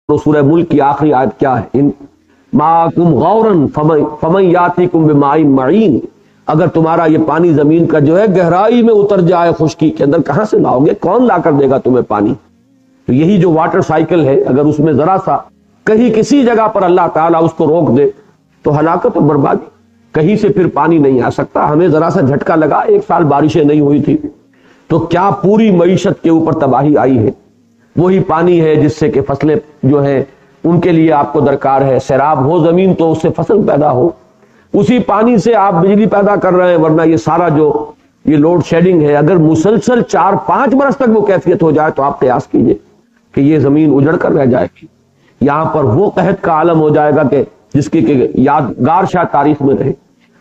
سورہ ملک کی آخری آیت کیا ہے؟ ان ماکم غورن فمن یاتیکم بماء معین، اگر تمہارا یہ پانی زمین کا جو ہے گہرائی میں اتر جائے خشکی کے اندر، کہاں سے لاؤ گے؟ کون لا کر دے گا تمہیں پانی؟ تو یہی جو واٹر سائیکل ہے، اگر اس میں ذرا سا کہیں کسی جگہ پر اللہ تعالیٰ اس کو روک دے تو ہلاکت و بربادی، کہیں سے پھر پانی نہیں آ سکتا۔ ہمیں ذرا سا جھٹکا لگا، ایک سال بارشیں نہیں ہوئی تھی تو کیا پوری معیشت کے اوپر تباہی آئی ہے۔ وہی پانی ہے جس سے کہ فصلیں جو ہیں ان کے لیے آپ کو درکار ہے، سیراب ہو زمین تو اس سے فصل پیدا ہو، اسی پانی سے آپ بجلی پیدا کر رہے ہیں، ورنہ یہ سارا جو یہ لوڈ شیڈنگ ہے، اگر مسلسل 4-5 برس تک وہ کیفیت ہو جائے تو آپ قیاس کیجئے کہ یہ زمین اجڑ کر رہ جائے گی۔ یہاں پر وہ قحط کا عالم ہو جائے گا کہ جس کی کہ یادگار شاید تاریخ میں رہے،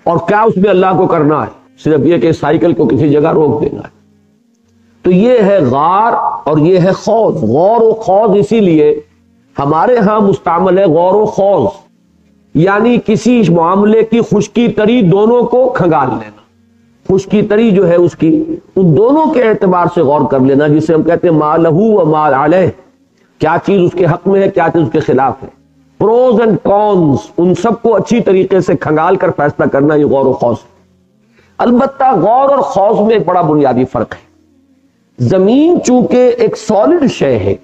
اور کیا اس میں اللہ کو کرنا ہے؟ صرف یہ کہ سائیکل کو کسی جگہ روک دینا ہے۔ تو یہ ہے غار اور یہ ہے خوض۔ غور و خوض اسی لیے ہمارے ہاں مستعمل ہے، غور و خوض یعنی کسی معاملے کی خشکی تری دونوں کو کھنگال لینا، خشکی تری جو ہے اس کی ان دونوں کے اعتبار سے غور کر لینا، جسے ہم کہتے ہیں ما لہو و ما علیہ، کیا چیز اس کے حق میں ہے، کیا چیز اس کے خلاف ہے، پروز اینڈ کونز، ان سب کو اچھی طریقے سے کھنگال کر فیصلہ کرنا، یہ غور و خوض ہے۔ البتہ غور اور خوض میں ایک بڑا بنیادی فرق ہے۔ زمین چونکہ ایک سالڈ شے ہے،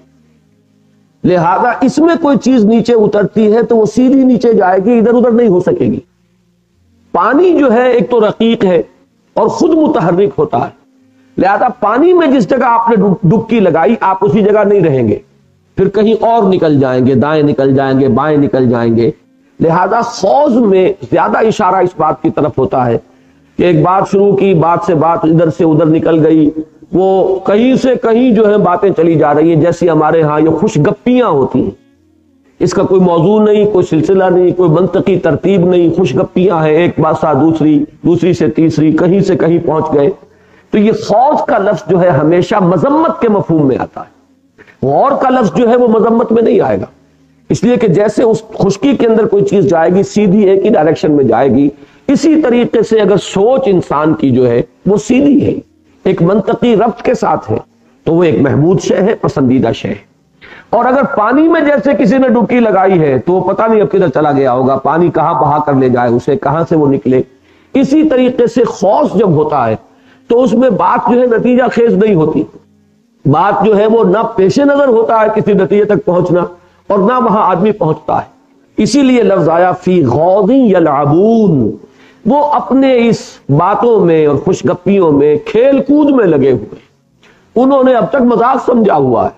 لہذا اس میں کوئی چیز نیچے اترتی ہے تو وہ سیدھی نیچے جائے گی، ادھر ادھر نہیں ہو سکے گی۔ پانی جو ہے ایک تو رقیق ہے اور خود متحرک ہوتا ہے، لہذا پانی میں جس جگہ آپ نے ڈبکی لگائی آپ اسی جگہ نہیں رہیں گے، پھر کہیں اور نکل جائیں گے، دائیں نکل جائیں گے، بائیں نکل جائیں گے۔ لہذا خوض میں زیادہ اشارہ اس بات کی طرف ہوتا ہے کہ ایک بات شروع کی، بات سے بات ادھر سے ادھر نکل گئی، وہ کہیں سے کہیں جو ہے باتیں چلی جا رہی ہیں، جیسی ہمارے ہاں یہ خوش گپیاں ہوتی ہیں، اس کا کوئی موضوع نہیں، کوئی سلسلہ نہیں، کوئی منطقی ترتیب نہیں، خوش گپیاں ہیں، ایک بات سے دوسری، دوسری سے تیسری، کہیں سے کہیں پہنچ گئے۔ تو یہ خوض کا لفظ جو ہے ہمیشہ مذمت کے مفہوم میں آتا ہے، غور کا لفظ جو ہے وہ مذمت میں نہیں آئے گا، اس لیے کہ جیسے اس خشکی کے اندر کوئی چیز جائے گی سیدھی ایک ہی ڈائریکشن میں جائے گی، اسی طریقے سے اگر سوچ انسان کی جو ہے وہ سیدھی ہے، ایک منطقی ربط کے ساتھ ہے، تو وہ ایک محمود شے ہے، پسندیدہ شے ہے۔ اور اگر پانی میں جیسے کسی نے ڈبکی لگائی ہے تو پتہ نہیں اب کدھر چلا گیا ہوگا، پانی کہاں بہا کر لے جائے اسے، کہاں سے وہ نکلے۔ اسی طریقے سے خوض جب ہوتا ہے تو اس میں بات جو ہے نتیجہ خیز نہیں ہوتی، بات جو ہے وہ نہ پیش نظر ہوتا ہے کسی نتیجے تک پہنچنا، اور نہ وہاں آدمی پہنچتا ہے۔ اسی لیے لفظ آیا فی غوض یلعبون، وہ اپنے اس باتوں میں اور خوش گپیوں میں کھیل کود میں لگے ہوئے، انہوں نے اب تک مذاق سمجھا ہوا ہے،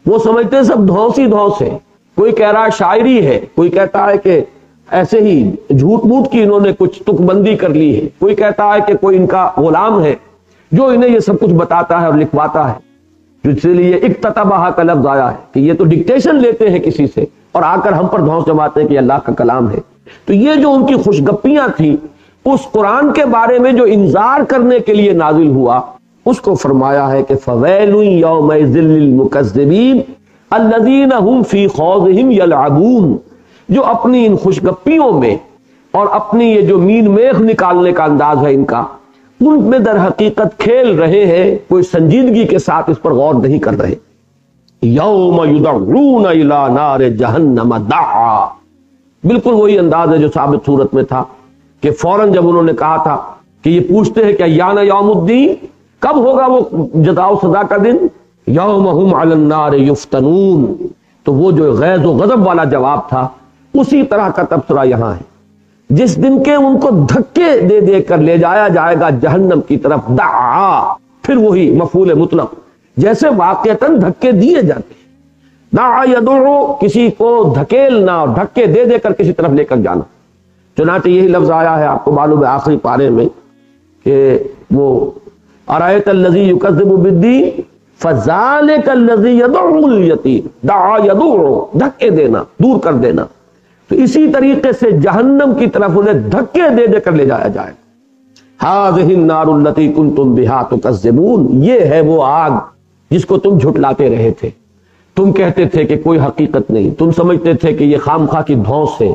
وہ سمجھتے سب دھونس ہی دھونس ہے، کوئی کہہ رہا ہے شاعری ہے، کوئی کہتا ہے کہ ایسے ہی جھوٹ موٹ کی انہوں نے کچھ تک بندی کر لی ہے، کوئی کہتا ہے کہ کوئی ان کا غلام ہے جو انہیں یہ سب کچھ بتاتا ہے اور لکھواتا ہے، اس لیے اکتتبہ کا لفظ آیا ہے کہ یہ تو ڈکٹیشن لیتے ہیں کسی سے اور آ کر ہم پر دھونس جماتے ہیں کہ اللہ کا کلام ہے۔ تو یہ جو ان کی خوش گپیاں تھیں، اس قرآن کے بارے میں جو انذار کرنے کے لیے نازل ہوا، اس کو فرمایا ہے کہ فویل یومئذ للمکذبین الذین هم فی خوضہم یلعبون، جو اپنی ان خوش گپیوں میں اور اپنی یہ جو مین میخ نکالنے کا انداز ہے ان کا، ان میں در حقیقت کھیل رہے ہیں، کوئی سنجیدگی کے ساتھ اس پر غور نہیں کر رہے۔ یوم یدعون الی نار جہنم دعا، بالکل وہی انداز ہے جو سابق صورت میں تھا کہ فوراً جب انہوں نے کہا تھا کہ یہ پوچھتے ہیں کہ ایان یوم الدین، کب ہوگا وہ جزا و سزا کا دن، یوم ہم علی النار یفتنون، تو وہ جو غیظ و غضب والا جواب تھا اسی طرح کا تبصرہ یہاں ہے، جس دن کے ان کو دھکے دے دے کر لے جایا جائے گا جہنم کی طرف، دعا، پھر وہی مفعول مطلق، جیسے واقعتاً دھکے دیے جاتے ہیں، دعا یدعو، کسی کو دھکیلنا اور دھکے دے دے کر کسی طرف لے کر جانا۔ چنانچہ یہی لفظ آیا ہے، آپ کو معلوم ہے آخری پارے میں کہ وہ ارأیت الذی یکذب بالدین فذلک الذی یدعو الیتیم، دعا یدعو، دھکے دینا، دور کر دینا۔ تو اسی طریقے سے جہنم کی طرف انہیں دھکے دے دے کر لے جایا جائے۔ ھذہ النار التی کنتم بہا تکذبون، یہ ہے وہ آگ جس کو تم جھٹلاتے رہے تھے، تم کہتے تھے کہ کوئی حقیقت نہیں، تم سمجھتے تھے کہ یہ خام خواہ کی دھونس ہے،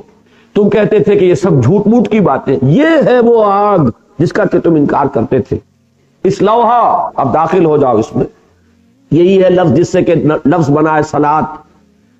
تم کہتے تھے کہ یہ سب جھوٹ موٹ کی باتیں، یہ ہے وہ آگ جس کا کہ تم انکار کرتے تھے۔ اس لوحہ، اب داخل ہو جاؤ اس میں، یہی ہے لفظ جس سے کہ لفظ بنا ہے صلاۃ،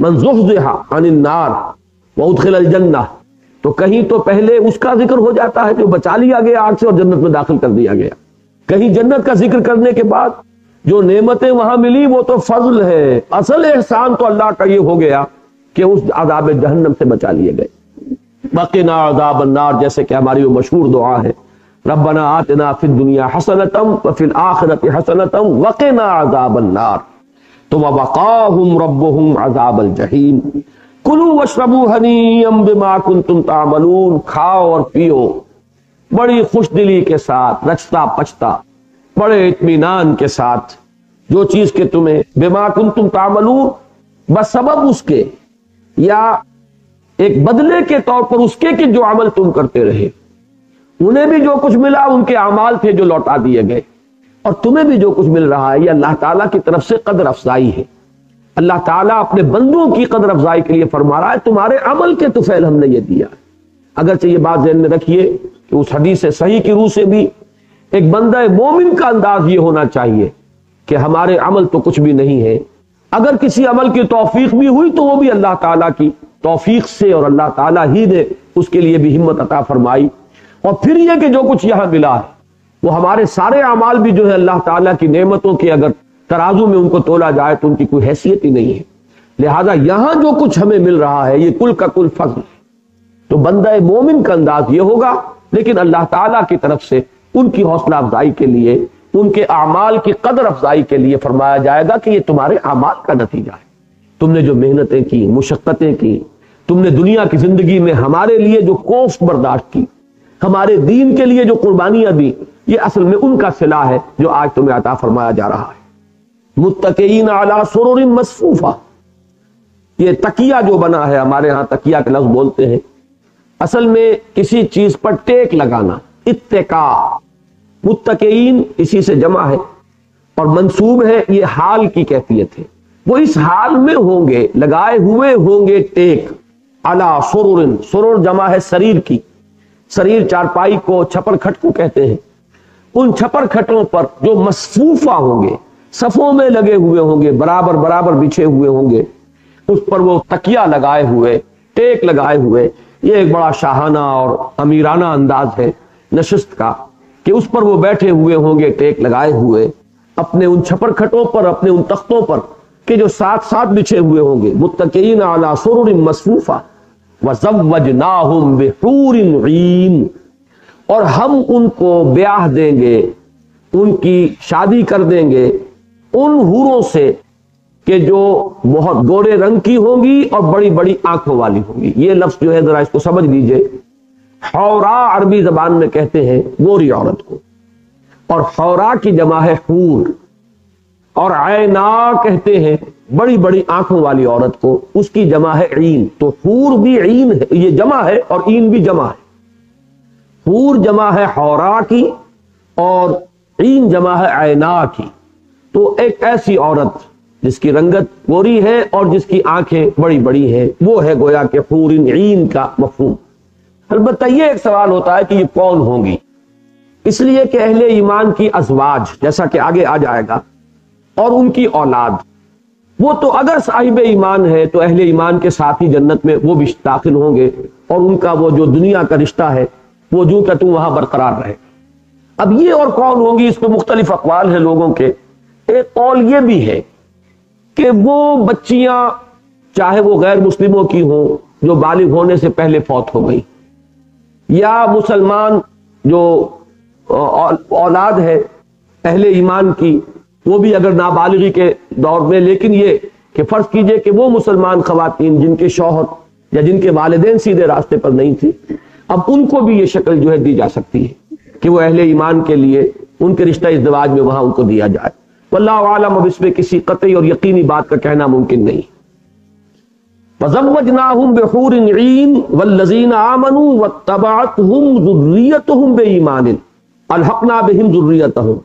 من زحزح عن النار وادخل الجنہ، تو کہیں تو پہلے اس کا ذکر ہو جاتا ہے جو بچا لیا گیا آگ سے اور جنت میں داخل کر دیا گیا، کہیں جنت کا ذکر کرنے کے بعد جو نعمتیں وہاں ملی وہ تو فضل ہے، اصل احسان تو اللہ کا یہ ہو گیا کہ اس عذاب جہنم سے بچا لیے گئے۔ وقنا عذاب النار، جیسے کہ ہماری وہ مشہور دعا ہے، ربنا آتنا فی الدنیا حسنۃ وفی الآخرۃ حسنۃ وقنا عذاب النار، تو ووقاہم ربہم عذاب الجحیم۔ کلوا واشربوا ہنیئا بما کنتم تعملون، کھاؤ اور پیو بڑی خوش دلی کے ساتھ، رچتا پچتا، بڑے اطمینان کے ساتھ، جو چیز کہ تمہیں بما کنتم تعملون، بس سبب اس کے یا ایک بدلے کے طور پر اس کے کہ جو عمل تم کرتے رہے، انہیں بھی جو کچھ ملا ان کے اعمال تھے جو لوٹا دیے گئے، اور تمہیں بھی جو کچھ مل رہا ہے یہ اللہ تعالیٰ کی طرف سے قدر افزائی ہے۔ اللہ تعالیٰ اپنے بندوں کی قدر افزائی کے لیے فرما رہا ہے تمہارے عمل کے طفیل ہم نے یہ دیا۔ اگرچہ یہ بات ذہن میں رکھیے کہ اس حدیث صحیح کی روح سے بھی ایک بندہ مومن کا انداز یہ ہونا چاہیے کہ ہمارے عمل تو کچھ بھی نہیں ہے، اگر کسی عمل کی توفیق بھی ہوئی تو وہ بھی اللہ تعالیٰ کی توفیق سے، اور اللہ تعالیٰ ہی نے اس کے لیے بھی ہمت عطا فرمائی، اور پھر یہ کہ جو کچھ یہاں ملا ہے وہ ہمارے سارے اعمال بھی جو ہے اللہ تعالیٰ کی نعمتوں کے اگر ترازو میں ان کو تولا جائے تو ان کی کوئی حیثیت ہی نہیں ہے، لہذا یہاں جو کچھ ہمیں مل رہا ہے یہ کل کا کل فضل ہے۔ تو بندہ مومن کا انداز یہ ہوگا، لیکن اللہ تعالیٰ کی طرف سے ان کی حوصلہ افزائی کے لیے، ان کے اعمال کی قدر افزائی کے لیے فرمایا جائے گا کہ یہ تمہارے اعمال کا نتیجہ ہے، تم نے جو محنتیں کی، مشقتیں کی، تم نے دنیا کی زندگی میں ہمارے لیے جو کوفت برداشت کی، ہمارے دین کے لیے جو قربانیاں دی، یہ اصل میں ان کا صلہ ہے جو آج تمہیں عطا فرمایا جا رہا ہے۔ متکئین علی سرر مصفوفہ، یہ تکیہ جو بنا ہے، ہمارے ہاں تکیہ کا لفظ بولتے ہیں، اصل میں کسی چیز پر ٹیک لگانا، اتکا، متکئین اسی سے جمع ہے اور منصوب ہے، یہ حال کی کیفیت ہے، وہ اس حال میں ہوں گے، لگائے ہوئے ہوں گے ٹیک، علی سرر، سرر جمع ہے سریر کی، سریر چارپائی کو چھپر کھٹ کو کہتے ہیں، ان چھپر کھٹوں پر جو مصفوفہ ہوں گے، صفوں میں لگے ہوئے ہوں گے، برابر برابر بچھے ہوئے ہوں گے، اس پر وہ تکیہ لگائے ہوئے، ٹیک لگائے ہوئے، یہ ایک بڑا شاہانہ اور امیرانہ انداز ہے نشست کا کہ اس پر وہ بیٹھے ہوئے ہوں گے ٹیک لگائے ہوئے اپنے ان چھپر کھٹوں پر، اپنے ان تختوں پر کہ جو ساتھ ساتھ بچھے ہوئے ہوں گے، متکئین علی سرر مصفوفہ وزوجناہم بحور عین، اور ہم ان کو بیاہ دیں گے، ان کی شادی کر دیں گے ان حوروں سے کہ جو بہت گورے رنگ کی ہوں گی اور بڑی بڑی آنکھوں والی ہوں گی۔ یہ لفظ جو ہے ذرا اس کو سمجھ لیجئے، حورا عربی زبان میں کہتے ہیں گوری عورت کو، اور حورا کی جمع ہے حور، اور عینا کہتے ہیں بڑی بڑی آنکھوں والی عورت کو، اس کی جمع ہے عین، تو حور بھی عین ہے، یہ جمع ہے اور عین بھی جمع ہے، حور جمع ہے حورا کی اور عین جمع ہے عینا کی، تو ایک ایسی عورت جس کی رنگت گوری ہے اور جس کی آنکھیں بڑی بڑی ہیں، وہ ہے گویا کہ حور عین کا مفہوم۔ البتہ یہ ایک سوال ہوتا ہے کہ یہ کون ہوں گی، اس لیے کہ اہل ایمان کی ازواج، جیسا کہ آگے آ جائے گا، اور ان کی اولاد، وہ تو اگر صاحب ایمان ہے تو اہل ایمان کے ساتھ ہی جنت میں وہ بھی داخل ہوں گے، اور ان کا وہ جو دنیا کا رشتہ ہے وہ جو کہ تم وہاں برقرار رہے۔ اب یہ اور کون ہوں گی، اس پہ مختلف اقوال ہیں لوگوں کے۔ ایک قول یہ بھی ہے کہ وہ بچیاں چاہے وہ غیر مسلموں کی ہوں جو بالغ ہونے سے پہلے فوت ہو گئی، یا مسلمان جو اولاد ہے اہل ایمان کی وہ بھی اگر نابالغی کے دور میں، لیکن یہ کہ فرض کیجئے کہ وہ مسلمان خواتین جن کے شوہر یا جن کے والدین سیدھے راستے پر نہیں تھی، اب ان کو بھی یہ شکل جو ہے دی جا سکتی ہے کہ وہ اہل ایمان کے لیے ان کے رشتہ ازدواج میں وہاں ان کو دیا جائے۔ واللہ عالم، اب اس میں کسی قطعی اور یقینی بات کا کہنا ممکن نہیں۔ وَزَوَّجْنَاهُمْ بِحُورٍ عِينٍ وَالَّذِينَ آمَنُوا وَاتَّبَعَتْهُمْ ذُرِّيَّتُهُمْ بِإِيمَانٍ أَلْحَقْنَا بِهِمْ ذُرِّيَّتَهُمْ،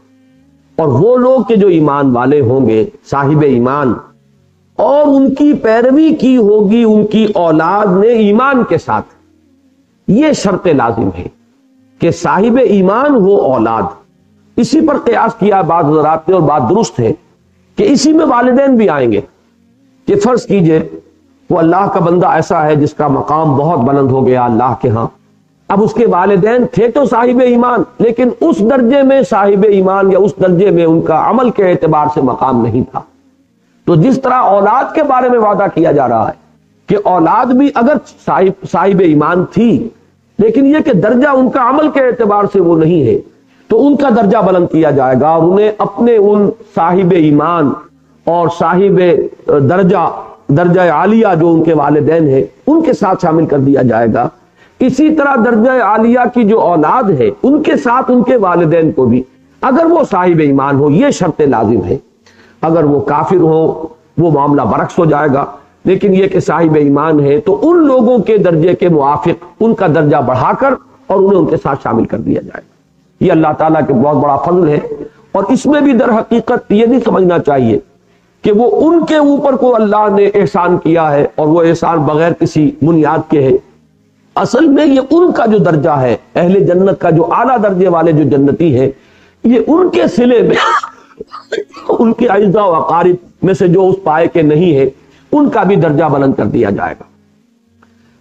اور وہ لوگ کہ جو ایمان والے ہوں گے، صاحب ایمان، اور ان کی پیروی کی ہوگی ان کی اولاد نے ایمان کے ساتھ، یہ شرط لازم ہے کہ صاحب ایمان ہو اولاد۔ اسی پر قیاس کیا بعض حضرات نے، اور بات درست ہے کہ اسی میں والدین بھی آئیں گے، کہ فرض کیجئے وہ اللہ کا بندہ ایسا ہے جس کا مقام بہت بلند ہو گیا اللہ کے ہاں. اب اس کے والدین تھے تو صاحب ایمان، لیکن اس درجے میں صاحب ایمان یا اس درجے میں ان کا عمل کے اعتبار سے مقام نہیں تھا. تو جس طرح اولاد کے بارے میں وعدہ کیا جا رہا ہے کہ اولاد بھی اگر صاحب ایمان تھی، لیکن یہ کہ درجہ ان کا عمل کے اعتبار سے وہ نہیں ہے، تو ان کا درجہ بلند کیا جائے گا اور انہیں اپنے ان صاحب ایمان اور صاحب درجہ عالیہ جو ان کے والدین ہیں ان کے ساتھ شامل کر دیا جائے گا. اسی طرح درجہ عالیہ کی جو اولاد ہے ان کے ساتھ ان کے والدین کو بھی، اگر وہ صاحب ایمان ہو، یہ شرط لازم ہے. اگر وہ کافر ہو وہ معاملہ برعکس ہو جائے گا، لیکن یہ کہ صاحب ایمان ہے تو ان لوگوں کے درجے کے موافق ان کا درجہ بڑھا کر اور انہیں ان کے ساتھ شامل کر دیا جائے گا. یہ اللہ تعالیٰ کے بہت بڑا فضل ہے. اور اس میں بھی در حقیقت یہ نہیں سمجھنا چاہیے کہ وہ ان کے اوپر کو اللہ نے احسان کیا ہے اور وہ احسان بغیر کسی بنیاد کے ہے. اصل میں یہ ان کا جو درجہ ہے، اہل جنت کا جو اعلیٰ درجے والے جو جنتی ہے، یہ ان کے صلے میں ان کے اعزاء و اقارب میں سے جو اس پائے کے نہیں ہے ان کا بھی درجہ بلند کر دیا جائے گا.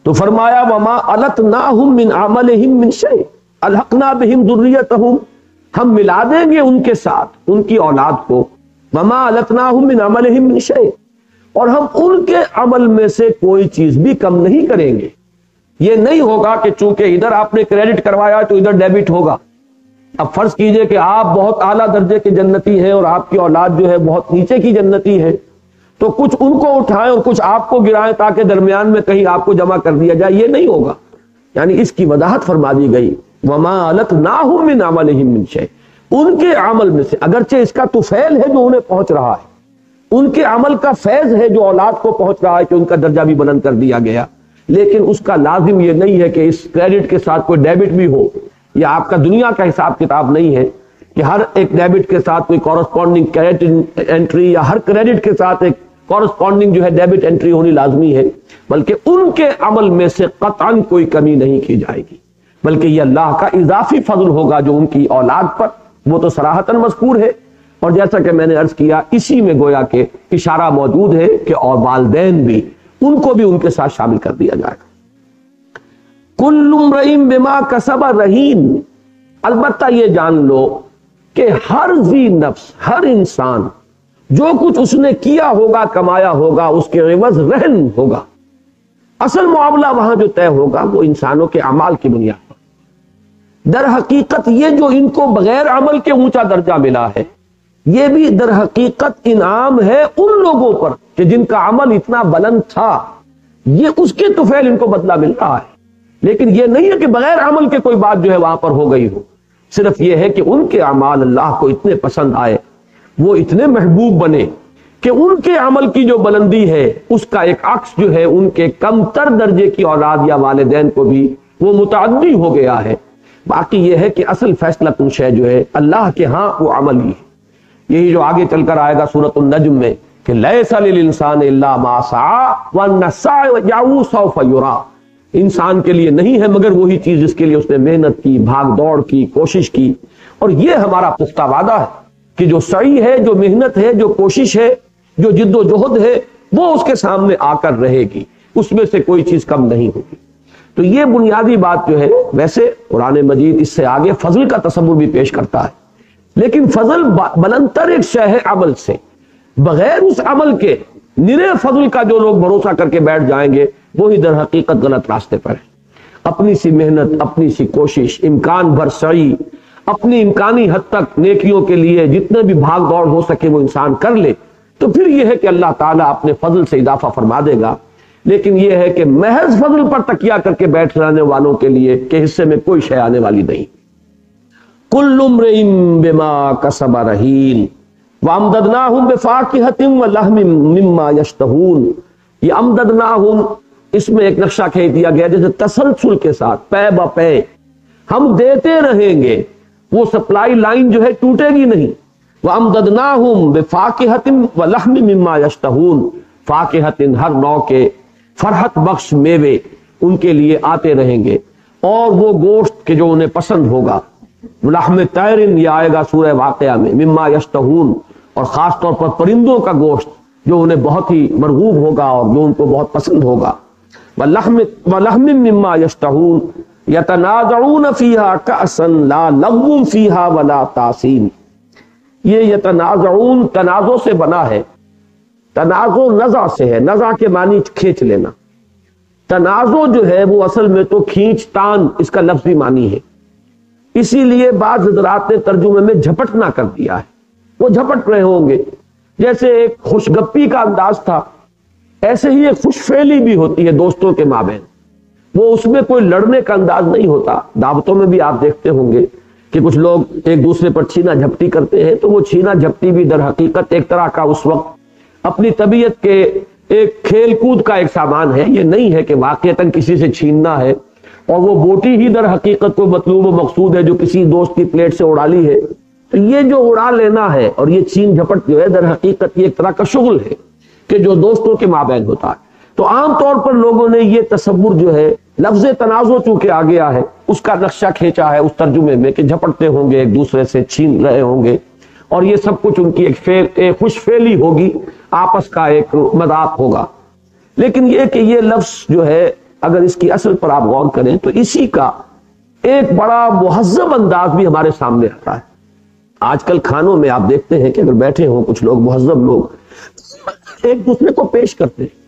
تو فرمایا وما التناہم من عملہم من شیء الحقنا بہم ذریتہم، ہم ملا دیں گے ان کے ساتھ ان کی اولاد کو. وما التناہم من عملہم من شیء، اور ہم ان کے عمل میں سے کوئی چیز بھی کم نہیں کریں گے. یہ نہیں ہوگا کہ چونکہ ادھر آپ نے کریڈٹ کروایا تو ادھر ڈیبٹ ہوگا. اب فرض کیجئے کہ آپ بہت اعلیٰ درجے کے جنتی ہیں اور آپ کی اولاد جو ہے بہت نیچے کی جنتی ہے، تو کچھ ان کو اٹھائیں اور کچھ آپ کو گرائیں تاکہ درمیان میں کہیں آپ کو جمع کر دیا جائے. یہ نہیں ہوگا. یعنی اس کی وضاحت فرما دی گئی وما التناہم من عملہم من شیء، ان کے عمل میں سے، اگرچہ اس کا تو فعل ہے جو انہیں پہنچ رہا ہے، ان کے عمل کا فیض ہے جو اولاد کو پہنچ رہا ہے کہ ان کا درجہ بھی بلند کر دیا گیا، لیکن اس کا لازم یہ نہیں ہے کہ اس کریڈٹ کے ساتھ کوئی ڈیبٹ بھی ہو. یہ آپ کا دنیا کا حساب کتاب نہیں ہے کہ ہر ایک ڈیبٹ کے ساتھ کوئی کورسپونڈنگ کریڈٹ انٹری یا ہر کریڈٹ کے ساتھ ایک کورسپونڈنگ جو ہے ڈیبٹ انٹری ہونی لازمی ہے، بلکہ ان کے عمل میں سے قطعاً کوئی کمی نہیں کی جائے گی، بلکہ یہ اللہ کا اضافی فضل ہوگا جو ان کی اولاد پر، وہ تو صراحتاً مذکور ہے. اور جیسا کہ میں نے عرض کیا اسی میں گویا کہ اشارہ موجود ہے کہ اور والدین بھی، ان کو بھی ان کے ساتھ شامل کر دیا جائے گا. کل امرئ بما کسب رہین، البتہ یہ جان لو کہ ہر ذی نفس، ہر انسان جو کچھ اس نے کیا ہوگا، کمایا ہوگا، اس کے عوض رہن ہوگا. اصل معاملہ وہاں جو طے ہوگا وہ انسانوں کے اعمال کی بنیاد پر. در حقیقت یہ جو ان کو بغیر عمل کے اونچا درجہ ملا ہے، یہ بھی در حقیقت انعام ہے ان لوگوں پر کہ جن کا عمل اتنا بلند تھا، یہ اس کے طفیل ان کو بدلہ مل رہا ہے. لیکن یہ نہیں ہے کہ بغیر عمل کے کوئی بات جو ہے وہاں پر ہو گئی ہو، صرف یہ ہے کہ ان کے اعمال اللہ کو اتنے پسند آئے، وہ اتنے محبوب بنے کہ ان کے عمل کی جو بلندی ہے اس کا ایک عکس جو ہے ان کے کم تر درجے کی اولاد یا والدین کو بھی وہ متعدی ہو گیا ہے. باقی یہ ہے کہ اصل فیصلہ کن شے جو ہے اللہ کے ہاں وہ عمل ہی ہے. یہی جو آگے چل کر آئے گا سورۃ النجم میں کہ لیس للانسان الا ما سعى وان السعي سوف يرى، انسان کے لیے نہیں ہے مگر وہی چیز جس کے لیے اس نے محنت کی، بھاگ دوڑ کی، کوشش کی. اور یہ ہمارا پختہ وعدہ ہے کہ جو سعی ہے، جو محنت ہے، جو کوشش ہے، جو جد و جہد ہے، وہ اس کے سامنے آ کر رہے گی، اس میں سے کوئی چیز کم نہیں ہوگی. تو یہ بنیادی بات جو ہے، ویسے قرآن مجید اس سے آگے فضل کا تصور بھی پیش کرتا ہے، لیکن فضل بلندتر ایک شے ہے عمل سے. بغیر اس عمل کے نرے فضل کا جو لوگ بھروسہ کر کے بیٹھ جائیں گے وہی در حقیقت غلط راستے پر ہے. اپنی سی محنت، اپنی سی کوشش، امکان بھر سعی، اپنی امکانی حد تک نیکیوں کے لیے جتنے بھی بھاگ دوڑ ہو سکے وہ انسان کر لے تو پھر یہ ہے کہ اللہ تعالیٰ اپنے فضل سے اضافہ فرما دے گا. لیکن یہ ہے کہ محض فضل پر تکیہ کر کے بیٹھ جانے والوں کے لیے کہ حصے میں کوئی شے آنے والی نہیں. کل امرئ بما کسب رہین وامددناہم بفاکہۃ ولحم مما یشتہون. یہ امددناہم، اس میں ایک نقشہ کھینچ دیا گیا جیسے تسلسل کے ساتھ، پے با پے ہم دیتے رہیں گے، وہ سپلائی لائن جو ہے ٹوٹے گی نہیں. وامددناہم بفاکہۃ ولحم مما یشتہون، فاکہۃ ہر نوع کے فرحت بخش میوے ان کے لیے آتے رہیں گے، اور وہ گوشت کہ جو انہیں پسند ہوگا. لحم طیر یہ آئے گا سورہ واقعہ میں، مما یشتہون، اور خاص طور پر پرندوں کا گوشت جو انہیں بہت ہی مرغوب ہوگا اور جو ان کو بہت پسند ہوگا. وَلَحْمٍ مِّمَّا يَشْتَهُونَ يَتَنَازَعُونَ فِيهَا كَأْسًا لَا لَغْوٌ فِيهَا وَلَا تَأْثِيمٌ. یہ یتنازعون تنازع سے بنا ہے. تنازع نزع سے ہے. نزع کے معنی کھینچ لینا. تنازع جو ہے وہ اصل میں تو کھینچ تان اس کا لفظی معنی ہے. اسی لیے بعض حضرات نے ترجمے میں جھپٹنا کر دیا ہے. وہ جھپٹ رہے ہوں گے. جیسے ایک خوش گپی کا انداز تھا، ایسے ہی ایک خوش فعلی بھی ہوتی ہے دوستوں کے مابین. وہ اس میں کوئی لڑنے کا انداز نہیں ہوتا. دعوتوں میں بھی آپ دیکھتے ہوں گے کہ کچھ لوگ ایک دوسرے پر چھینا جھپٹی کرتے ہیں، تو وہ چھینا جھپٹی بھی در حقیقت ایک طرح کا اس وقت اپنی طبیعت کے ایک کھیل کود کا ایک سامان ہے. یہ نہیں ہے کہ واقعتاً کسی سے چھیننا ہے. اور وہ بوٹی ہی در حقیقت کو مطلوب و مقصود ہے جو کسی دوست کی پلیٹ سے اڑا لی ہے. تو یہ جو اڑا لینا ہے اور یہ چھین جھپٹ جو ہے در حقیقت یہ ایک طرح کا شغل ہے کہ جو دوستوں کے مابین ہوتا ہے. تو عام طور پر لوگوں نے یہ تصور جو ہے لفظ تنازع چونکہ آ گیا ہے اس کا نقشہ کھینچا ہے اس ترجمے میں کہ جھپٹتے ہوں گے، ایک دوسرے سے چھین رہے ہوں گے، اور یہ سب کچھ ان کی ایک خوش فعلی ہوگی، آپس کا ایک مذاق ہوگا. لیکن یہ کہ یہ لفظ جو ہے اگر اس کی اصل پر آپ غور کریں تو اسی کا ایک بڑا مہذب انداز بھی ہمارے سامنے آتا ہے. آج کل کھانوں میں آپ دیکھتے ہیں کہ اگر بیٹھے ہوں کچھ لوگ مہذب لوگ ایک دوسرے کو پیش کرتے ہیں.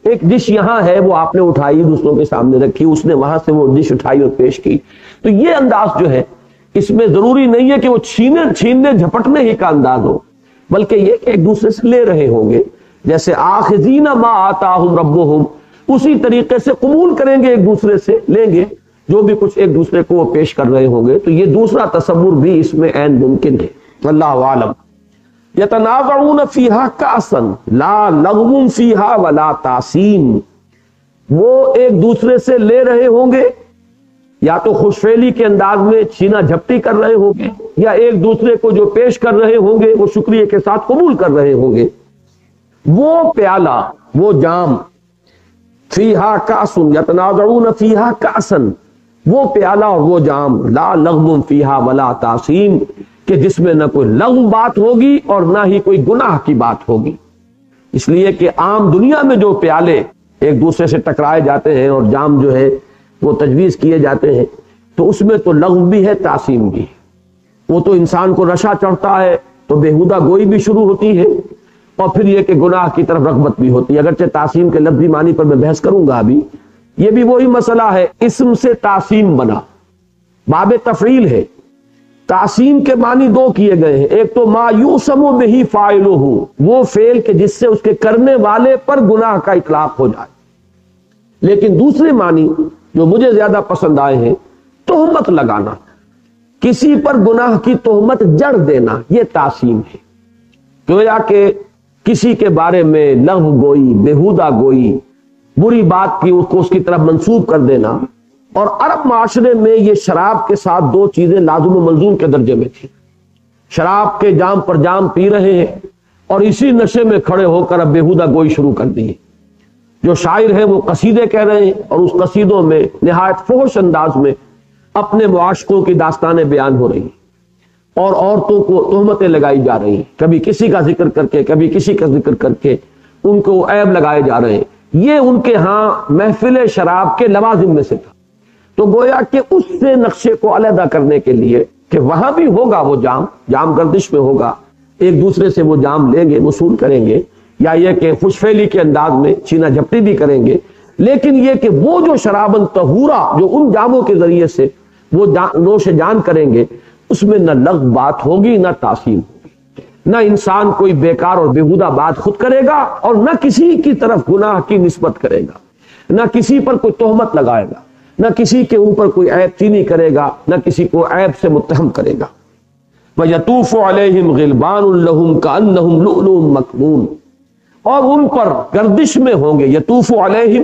ایک ڈش یہاں ہے وہ آپ نے اٹھائی دوسروں کے سامنے رکھی، اس نے وہاں سے وہ ڈش اٹھائی اور پیش کی. تو یہ انداز جو ہے اس میں ضروری نہیں ہے کہ وہ چھیننے جھپٹنے ہی کا انداز ہو، بلکہ یہ کہ ایک دوسرے سے لے رہے ہوں گے. جیسے آخذین ما آتاہم ربہم، اسی طریقے سے قبول کریں گے، ایک دوسرے سے لیں گے جو بھی کچھ ایک دوسرے کو وہ پیش کر رہے ہوں گے. تو یہ دوسرا تصور بھی اس میں عین ممکن ہے. اللہ عالم. یتنازعون فیہا کأسا لا لغو فیہا ولا تأثیم، وہ ایک دوسرے سے لے رہے ہوں گے، یا تو خوش فعلی کے انداز میں چھینا جھپٹی کر رہے ہوں گے، یا ایک دوسرے کو جو پیش کر رہے ہوں گے وہ شکریہ کے ساتھ قبول کر رہے ہوں گے. وہ پیالہ، وہ جام، فیہا کأس یتنازعون فیہا کأسا، وہ پیالہ اور وہ جام، لا لغو فیہا ولا تأثیم، کہ جس میں نہ کوئی لغو بات ہوگی اور نہ ہی کوئی گناہ کی بات ہوگی. اس لیے کہ عام دنیا میں جو پیالے ایک دوسرے سے ٹکرائے جاتے ہیں اور جام جو ہے وہ تجویز کیے جاتے ہیں تو اس میں تو لغو بھی ہے، تعصیم بھی. وہ تو انسان کو نشہ چڑھتا ہے تو بےہودہ گوئی بھی شروع ہوتی ہے، اور پھر یہ کہ گناہ کی طرف رغبت بھی ہوتی ہے. اگرچہ تعصیم کے لفظی معنی پر میں بحث کروں گا ابھی. یہ بھی وہی مسئلہ ہے، اسم سے تعصیم بنا، باب تفعیل ہے. تعصیم کے معنی دو کیے گئے ہیں. ایک تو ما یوسم بہ فاعلہ، وہ فعل کہ جس سے اس کے کرنے والے پر گناہ کا اطلاق ہو جائے. لیکن دوسرے معنی جو مجھے زیادہ پسند آئے ہیں، تہمت لگانا، کسی پر گناہ کی تہمت جڑ دینا، یہ تعصیم ہے. گویا کہ کسی کے بارے میں لغو گوئی، بےہودہ گوئی، بری بات کی اس کی طرف منسوب کر دینا. اور عرب معاشرے میں یہ شراب کے ساتھ دو چیزیں لازم و ملزوم کے درجے میں تھی. شراب کے جام پر جام پی رہے ہیں اور اسی نشے میں کھڑے ہو کر اب بےہودہ گوئی شروع کر دی. جو شاعر ہیں وہ قصیدے کہہ رہے ہیں اور اس قصیدوں میں نہایت فحش انداز میں اپنے معاشقوں کی داستانیں بیان ہو رہی ہیں اور عورتوں کو تہمتیں لگائی جا رہی ہیں، کبھی کسی کا ذکر کر کے کبھی کسی کا ذکر کر کے ان کو عیب لگائے جا رہے ہیں. یہ ان کے ہاں محفل شراب کے لوازم میں سے تھا. تو گویا کہ اس سے نقشے کو علیحدہ کرنے کے لیے کہ وہاں بھی ہوگا وہ جام گردش میں ہوگا، ایک دوسرے سے وہ جام لیں گے، وصول کریں گے، یا یہ کہ خوش فعلی کے انداز میں چھینا جھپٹی بھی کریں گے. لیکن یہ کہ وہ جو شرابن طہورا جو ان جاموں کے ذریعے سے وہ نوش جان کریں گے، اس میں نہ لغو بات ہوگی نہ تعصیم ہوگی، نہ انسان کوئی بیکار اور بےہودہ بات خود کرے گا اور نہ کسی کی طرف گناہ کی نسبت کرے گا، نہ کسی پر کوئی تہمت لگائے گا، نہ کسی کے اوپر کوئی عیب چینی کرے گا، نہ کسی کو عیب سے متہم کرے گا. وَيَطُوفُ عَلَيْهِمْ غِلْبَانٌ لَهُمْ كَأَنَّهُمْ لُؤْلُؤٌ مَكْنُونٌ، اور ان پر گردش میں ہوں گے. یطوف علیہم،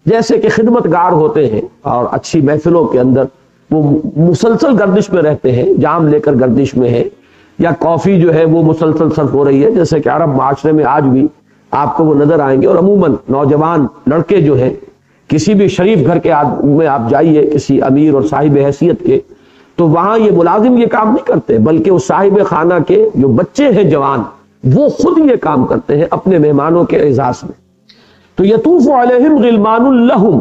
جیسے کہ خدمت گار ہوتے ہیں اور اچھی محفلوں کے اندر وہ مسلسل گردش میں رہتے ہیں، جام لے کر گردش میں ہے، یا کافی جو ہے وہ مسلسل صرف ہو رہی ہے، جیسے کہ عرب معاشرے میں آج بھی آپ کو وہ نظر آئیں گے. اور عموماً نوجوان لڑکے جو ہیں کسی بھی شریف گھر کے میں آپ جائیے، کسی امیر اور صاحب حیثیت کے، تو وہاں یہ ملازم یہ کام نہیں کرتے، بلکہ اس صاحب خانہ کے جو بچے ہیں جوان، وہ خود یہ کام کرتے ہیں اپنے مہمانوں کے اعزاز میں. تو یطوف علیہم غلمان لہم،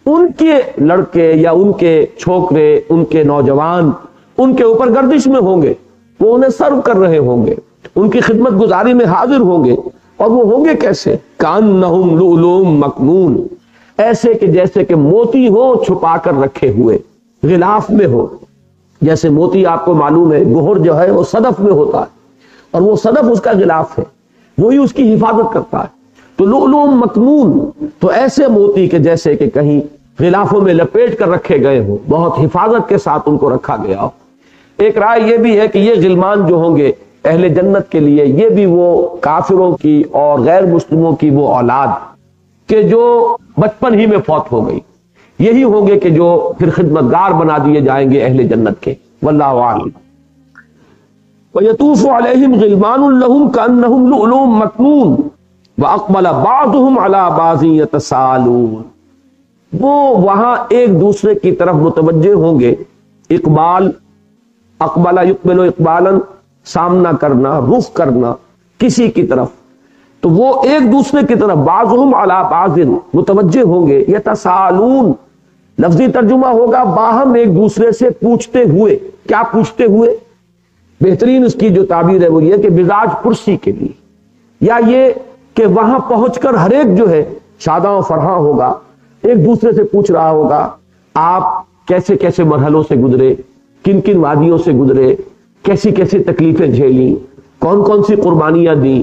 ان کے لڑکے یا ان کے چھوکرے، ان کے نوجوان ان کے اوپر گردش میں ہوں گے، وہ انہیں سرو کر رہے ہوں گے، ان کی خدمت گزاری میں حاضر ہوں گے. اور وہ ہوں گے کیسے؟ کأنہم لؤلؤ مکنون، ایسے کہ جیسے کہ موتی ہو چھپا کر رکھے ہوئے، غلاف میں ہو. جیسے موتی آپ کو معلوم ہے گہر جو ہے وہ صدف میں ہوتا ہے، اور وہ صدف اس کا غلاف ہے، وہی اس کی حفاظت کرتا ہے. تو لؤلؤ مکنون، تو ایسے موتی کے جیسے کہ کہیں غلافوں میں لپیٹ کر رکھے گئے ہوں، بہت حفاظت کے ساتھ ان کو رکھا گیا ہو. ایک رائے یہ بھی ہے کہ یہ غلمان جو ہوں گے اہل جنت کے لیے، یہ بھی وہ کافروں کی اور غیر مسلموں کی وہ اولاد کہ جو بچپن ہی میں فوت ہو گئی، یہی ہوں گے کہ جو پھر خدمتگار بنا دیے جائیں گے اہل جنت کے. واللہ اعلم. وَيَطُوفُ عَلَيْهِمْ غِلْمَانٌ لَهُمْ كَأَنَّهُمْ لُؤْلُؤٌ مَكْنُونٌ وَأَقْبَلَ بَعْضُهُمْ عَلَى بَعْضٍ يَتَسَاءَلُونَ. وہ وہاں ایک دوسرے کی طرف متوجہ ہوں گے. اقبال، اقبل یقبل اقبالاً، سامنا کرنا، رخ کرنا کسی کی طرف. تو وہ ایک دوسرے کی طرف بعضهم علی بعض متوجہ ہوں گے. یتساءلون، لفظی ترجمہ ہوگا باہم ایک دوسرے سے پوچھتے ہوئے. کیا پوچھتے ہوئے؟ بہترین اس کی جو تعبیر ہے وہ یہ کہ مزاج پرسی کے لیے، یا یہ کہ وہاں پہنچ کر ہر ایک جو ہے شاداں و فرحاں ہوگا، ایک دوسرے سے پوچھ رہا ہوگا آپ کیسے کیسے مرحلوں سے گزرے، کن کن وادیوں سے گزرے، کیسی کیسی تکلیفیں جھیلیں، کون کون سی قربانیاں دیں،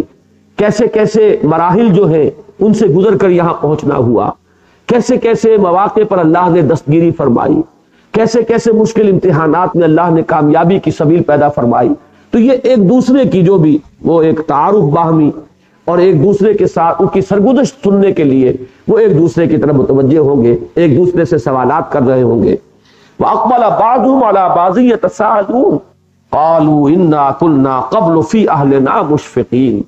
کیسے کیسے مراحل جو ہیں ان سے گزر کر یہاں پہنچنا ہوا، کیسے کیسے مواقع پر اللہ نے دستگیری فرمائی، کیسے کیسے مشکل امتحانات میں اللہ نے کامیابی کی سبیل پیدا فرمائی. تو یہ ایک دوسرے کی جو بھی وہ ایک تعارف باہمی اور ایک دوسرے کے ساتھ ان کی سرگزشت سننے کے لیے وہ ایک دوسرے کی طرف متوجہ ہوں گے، ایک دوسرے سے سوالات کر رہے ہوں گے. وَأَقْبَلَ بَعْضُهُمْ عَلَى بَعْضٍ يَتَسَاءَلُونَ قَالُوا إِنَّا كُنَّا قَبْلُ فِي أَهْلِنَا مُشْفِقِينَ.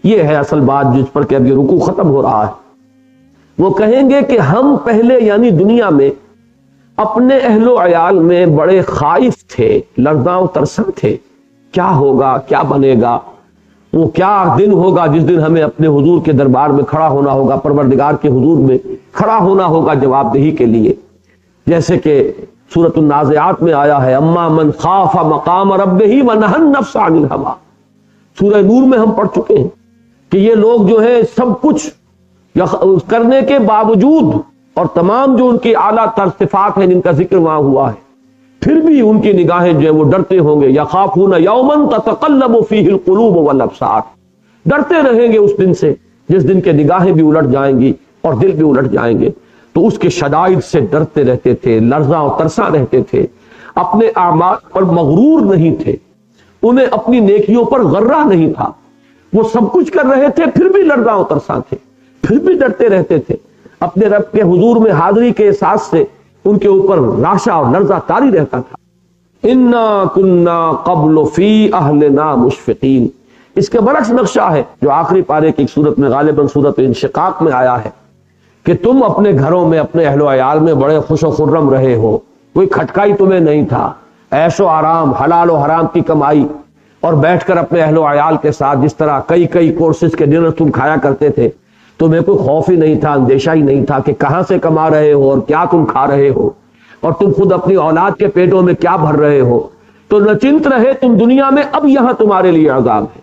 یہ ہے اصل بات جس پر کہ اب یہ رکوع ختم ہو رہا ہے. وہ کہیں گے کہ ہم پہلے یعنی دنیا میں اپنے اہل و عیال میں بڑے خائف تھے، لرزاں و ترساں تھے. کیا ہوگا، کیا بنے گا، وہ کیا دن ہوگا جس دن ہمیں اپنے حضور کے دربار میں کھڑا ہونا ہوگا، پروردگار کے حضور میں کھڑا ہونا ہوگا جواب دہی کے لیے. جیسے کہ سورۃ النازعات میں آیا ہے اما من خاف مقام ربہ ونہى النفس عن الہویٰ. سورہ نور میں ہم پڑھ چکے ہیں کہ یہ لوگ جو ہے سب کچھ کرنے کے باوجود اور تمام جو ان کی اعلیٰ تر صفات ہیں جن کا ذکر وہاں ہوا ہے، پھر بھی ان کی نگاہیں جو ہیں وہ ڈرتے ہوں گے. یخافون یوما تتقلب فیہ القلوب والابصار، ڈرتے رہیں گے اس دن سے جس دن کے نگاہیں بھی الٹ جائیں گی اور دل بھی الٹ جائیں گے. تو اس کے شدائد سے ڈرتے رہتے تھے، لرزاں و ترساں رہتے تھے، اپنے اعمال پر مغرور نہیں تھے، انہیں اپنی نیکیوں پر غرہ نہیں تھا. وہ سب کچھ کر رہے تھے پھر بھی لرزاں و ترساں تھے، پھر بھی ڈرتے رہتے تھے. اپنے رب کے حضور میں حاضری کے احساس سے ان کے اوپر راشا اور لرزہ طاری رہتا تھا. انا کنا قبل فی اہلنا مشفقین. اس کے برعکس نقشہ ہے جو آخری پارے کی ایک صورت میں غالباً صورت انشقاق میں آیا ہے کہ تم اپنے گھروں میں اپنے اہل و عیال میں بڑے خوش و خرم رہے ہو، کوئی کھٹکائی تمہیں نہیں تھا، عیش و آرام، حلال و حرام کی کمائی، اور بیٹھ کر اپنے اہل و عیال کے ساتھ جس طرح کئی کورسز کے ڈنر تم کھایا کرتے تھے. تمہیں کوئی خوف ہی نہیں تھا، اندیشہ ہی نہیں تھا کہ کہاں سے کما رہے ہو اور کیا تم کھا رہے ہو اور تم خود اپنی اولاد کے پیٹوں میں کیا بھر رہے ہو. تو نچنت رہے تم دنیا میں، اب یہاں تمہارے لیے عذاب ہے.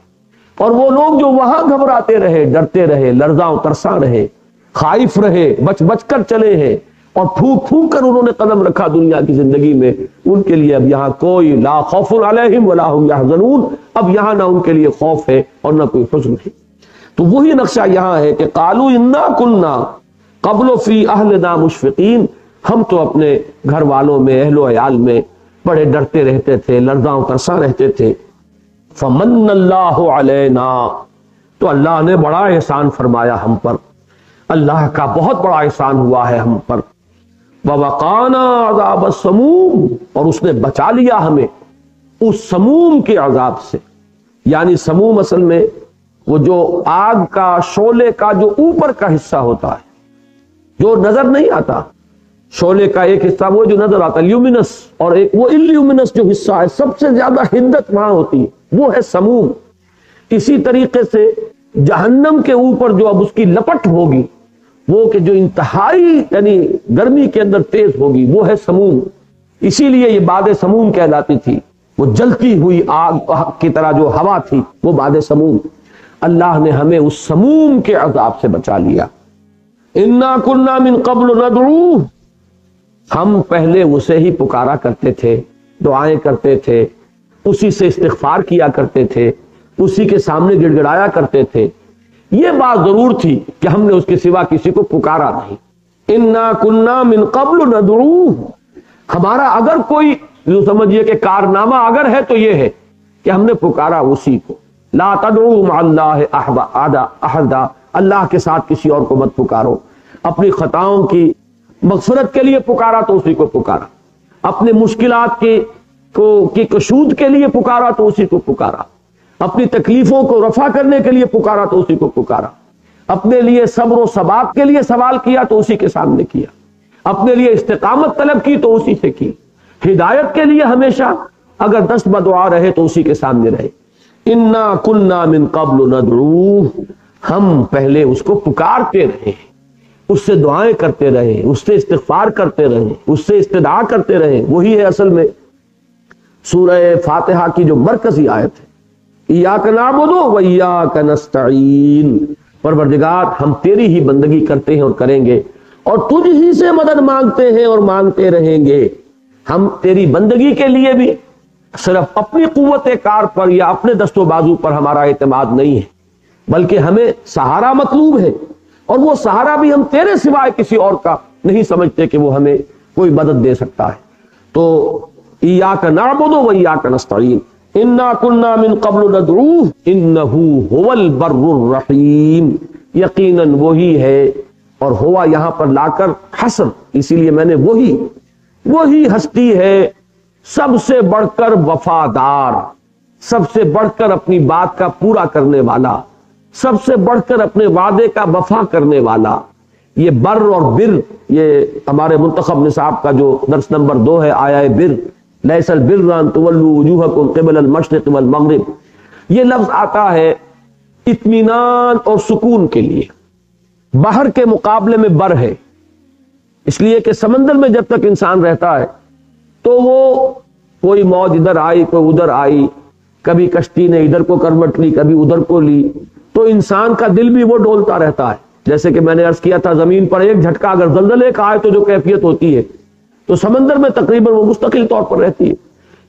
اور وہ لوگ جو وہاں گھبراتے رہے، ڈرتے رہے، لرزاں و ترساں رہے، خائف رہے، بچ کر چلے ہیں اور پھونک کر انہوں نے قدم رکھا دنیا کی زندگی میں، ان کے لیے اب یہاں کوئی لا خوف علیہم ولا هم یحزنون. اب یہاں نہ ان کے لیے خوف ہے اور نہ کوئی حزن ہے. تو وہی نقشہ یہاں ہے کہ قالوا انا کنا قبل فی اہلنا مشفقین. ہم تو اپنے گھر والوں میں، اہل و عیال میں بڑے ڈرتے رہتے تھے، لرزاں و ترساں رہتے تھے. فمن اللہ علینا، تو اللہ نے بڑا احسان فرمایا ہم پر، اللہ کا بہت بڑا احسان ہوا ہے ہم پر. ووقانا عذاب السموم، اور اس نے بچا لیا ہمیں اس سموم کے عذاب سے. یعنی سموم اصل میں وہ جو آگ کا شعلے کا جو اوپر کا حصہ ہوتا ہے جو نظر نہیں آتا، شعلے کا ایک حصہ وہ جو نظر آتا لیومینس، اور ایک وہ اللیومینس جو حصہ ہے سب سے زیادہ حدت وہاں ہوتی ہے، وہ ہے سموم. اسی طریقے سے جہنم کے اوپر جو اب اس کی لپٹ ہوگی وہ کہ جو انتہائی یعنی گرمی کے اندر تیز ہوگی وہ ہے سموم. اسی لیے یہ باد سموم کہلاتی تھی. وہ جلتی ہوئی آگ کی طرح جو ہوا تھی وہ باد سموم. اللہ نے ہمیں اس سموم کے عذاب سے بچا لیا. انا کنا من قبل ندعوہ، ہم پہلے اسے ہی پکارا کرتے تھے، دعائیں کرتے تھے، اسی سے استغفار کیا کرتے تھے، اسی کے سامنے گڑ گڑایا کرتے تھے. یہ بات ضرور تھی کہ ہم نے اس کے سوا کسی کو پکارا نہیں. انا کنا من قبل ندعوہ، ہمارا اگر کوئی جو سمجھیے کہ کارنامہ اگر ہے تو یہ ہے کہ ہم نے پکارا اسی کو. لا تدعوا مع اللہ احدا، اللہ کے ساتھ کسی اور کو مت پکارو. اپنی خطاؤں کی مغفرت کے لیے پکارا تو اسی کو پکارا، اپنے مشکلات کی کشود کے لیے پکارا تو اسی کو پکارا، اپنی تکلیفوں کو رفع کرنے کے لیے پکارا تو اسی کو پکارا، اپنے لیے صبر و ثبات کے لیے سوال کیا تو اسی کے سامنے کیا، اپنے لیے استقامت طلب کی تو اسی سے کی، ہدایت کے لیے ہمیشہ اگر دست بدعا رہے تو اسی کے سامنے رہے. انا کنا من قبل ندعوہ، ہم پہلے اس کو پکارتے رہے، اس سے دعائیں کرتے رہے، اس سے استغفار کرتے رہے، اس سے استدعا کرتے رہے. وہی ہے اصل میں سورہ فاتحہ کی جو مرکزی آیت ہے، ایاک نعبد و ایاک نستعین، پروردگار ہم تیری ہی بندگی کرتے ہیں اور کریں گے اور تجھ ہی سے مدد مانگتے ہیں اور مانگتے رہیں گے. ہم تیری بندگی کے لیے بھی صرف اپنی قوت کار پر یا اپنے دست و بازو پر ہمارا اعتماد نہیں ہے، بلکہ ہمیں سہارا مطلوب ہے، اور وہ سہارا بھی ہم تیرے سوائے کسی اور کا نہیں سمجھتے کہ وہ ہمیں کوئی مدد دے سکتا ہے. تو ایاک نعبد و ایاک نستعین، انا کنا من قبل ندعوہ انہ هو البر الرحیم، یقیناً وہی ہے. اور ہوا یہاں پر لا کر حسر، اسی لیے میں نے وہی ہستی ہے سب سے بڑھ کر وفادار، سب سے بڑھ کر اپنی بات کا پورا کرنے والا، سب سے بڑھ کر اپنے وعدے کا وفا کرنے والا. یہ بر اور بر، یہ ہمارے منتخب نصاب کا جو درس نمبر 2 ہے، آیا بر، لیس البر ان تولوا وجوہکم قبل المشرق والمغرب. یہ لفظ آتا ہے اطمینان اور سکون کے لیے. بحر کے مقابلے میں بر ہے، اس لیے کہ سمندر میں جب تک انسان رہتا ہے تو وہ کوئی موج ادھر آئی کوئی ادھر آئی، کبھی کشتی نے ادھر کو کروٹ لی کبھی ادھر کو لی، تو انسان کا دل بھی وہ ڈولتا رہتا ہے. جیسے کہ میں نے عرض کیا تھا، زمین پر ایک جھٹکا اگر زلزلے کا آئے تو جو کیفیت ہوتی ہے تو سمندر میں تقریباً وہ مستقل طور پر رہتی ہے.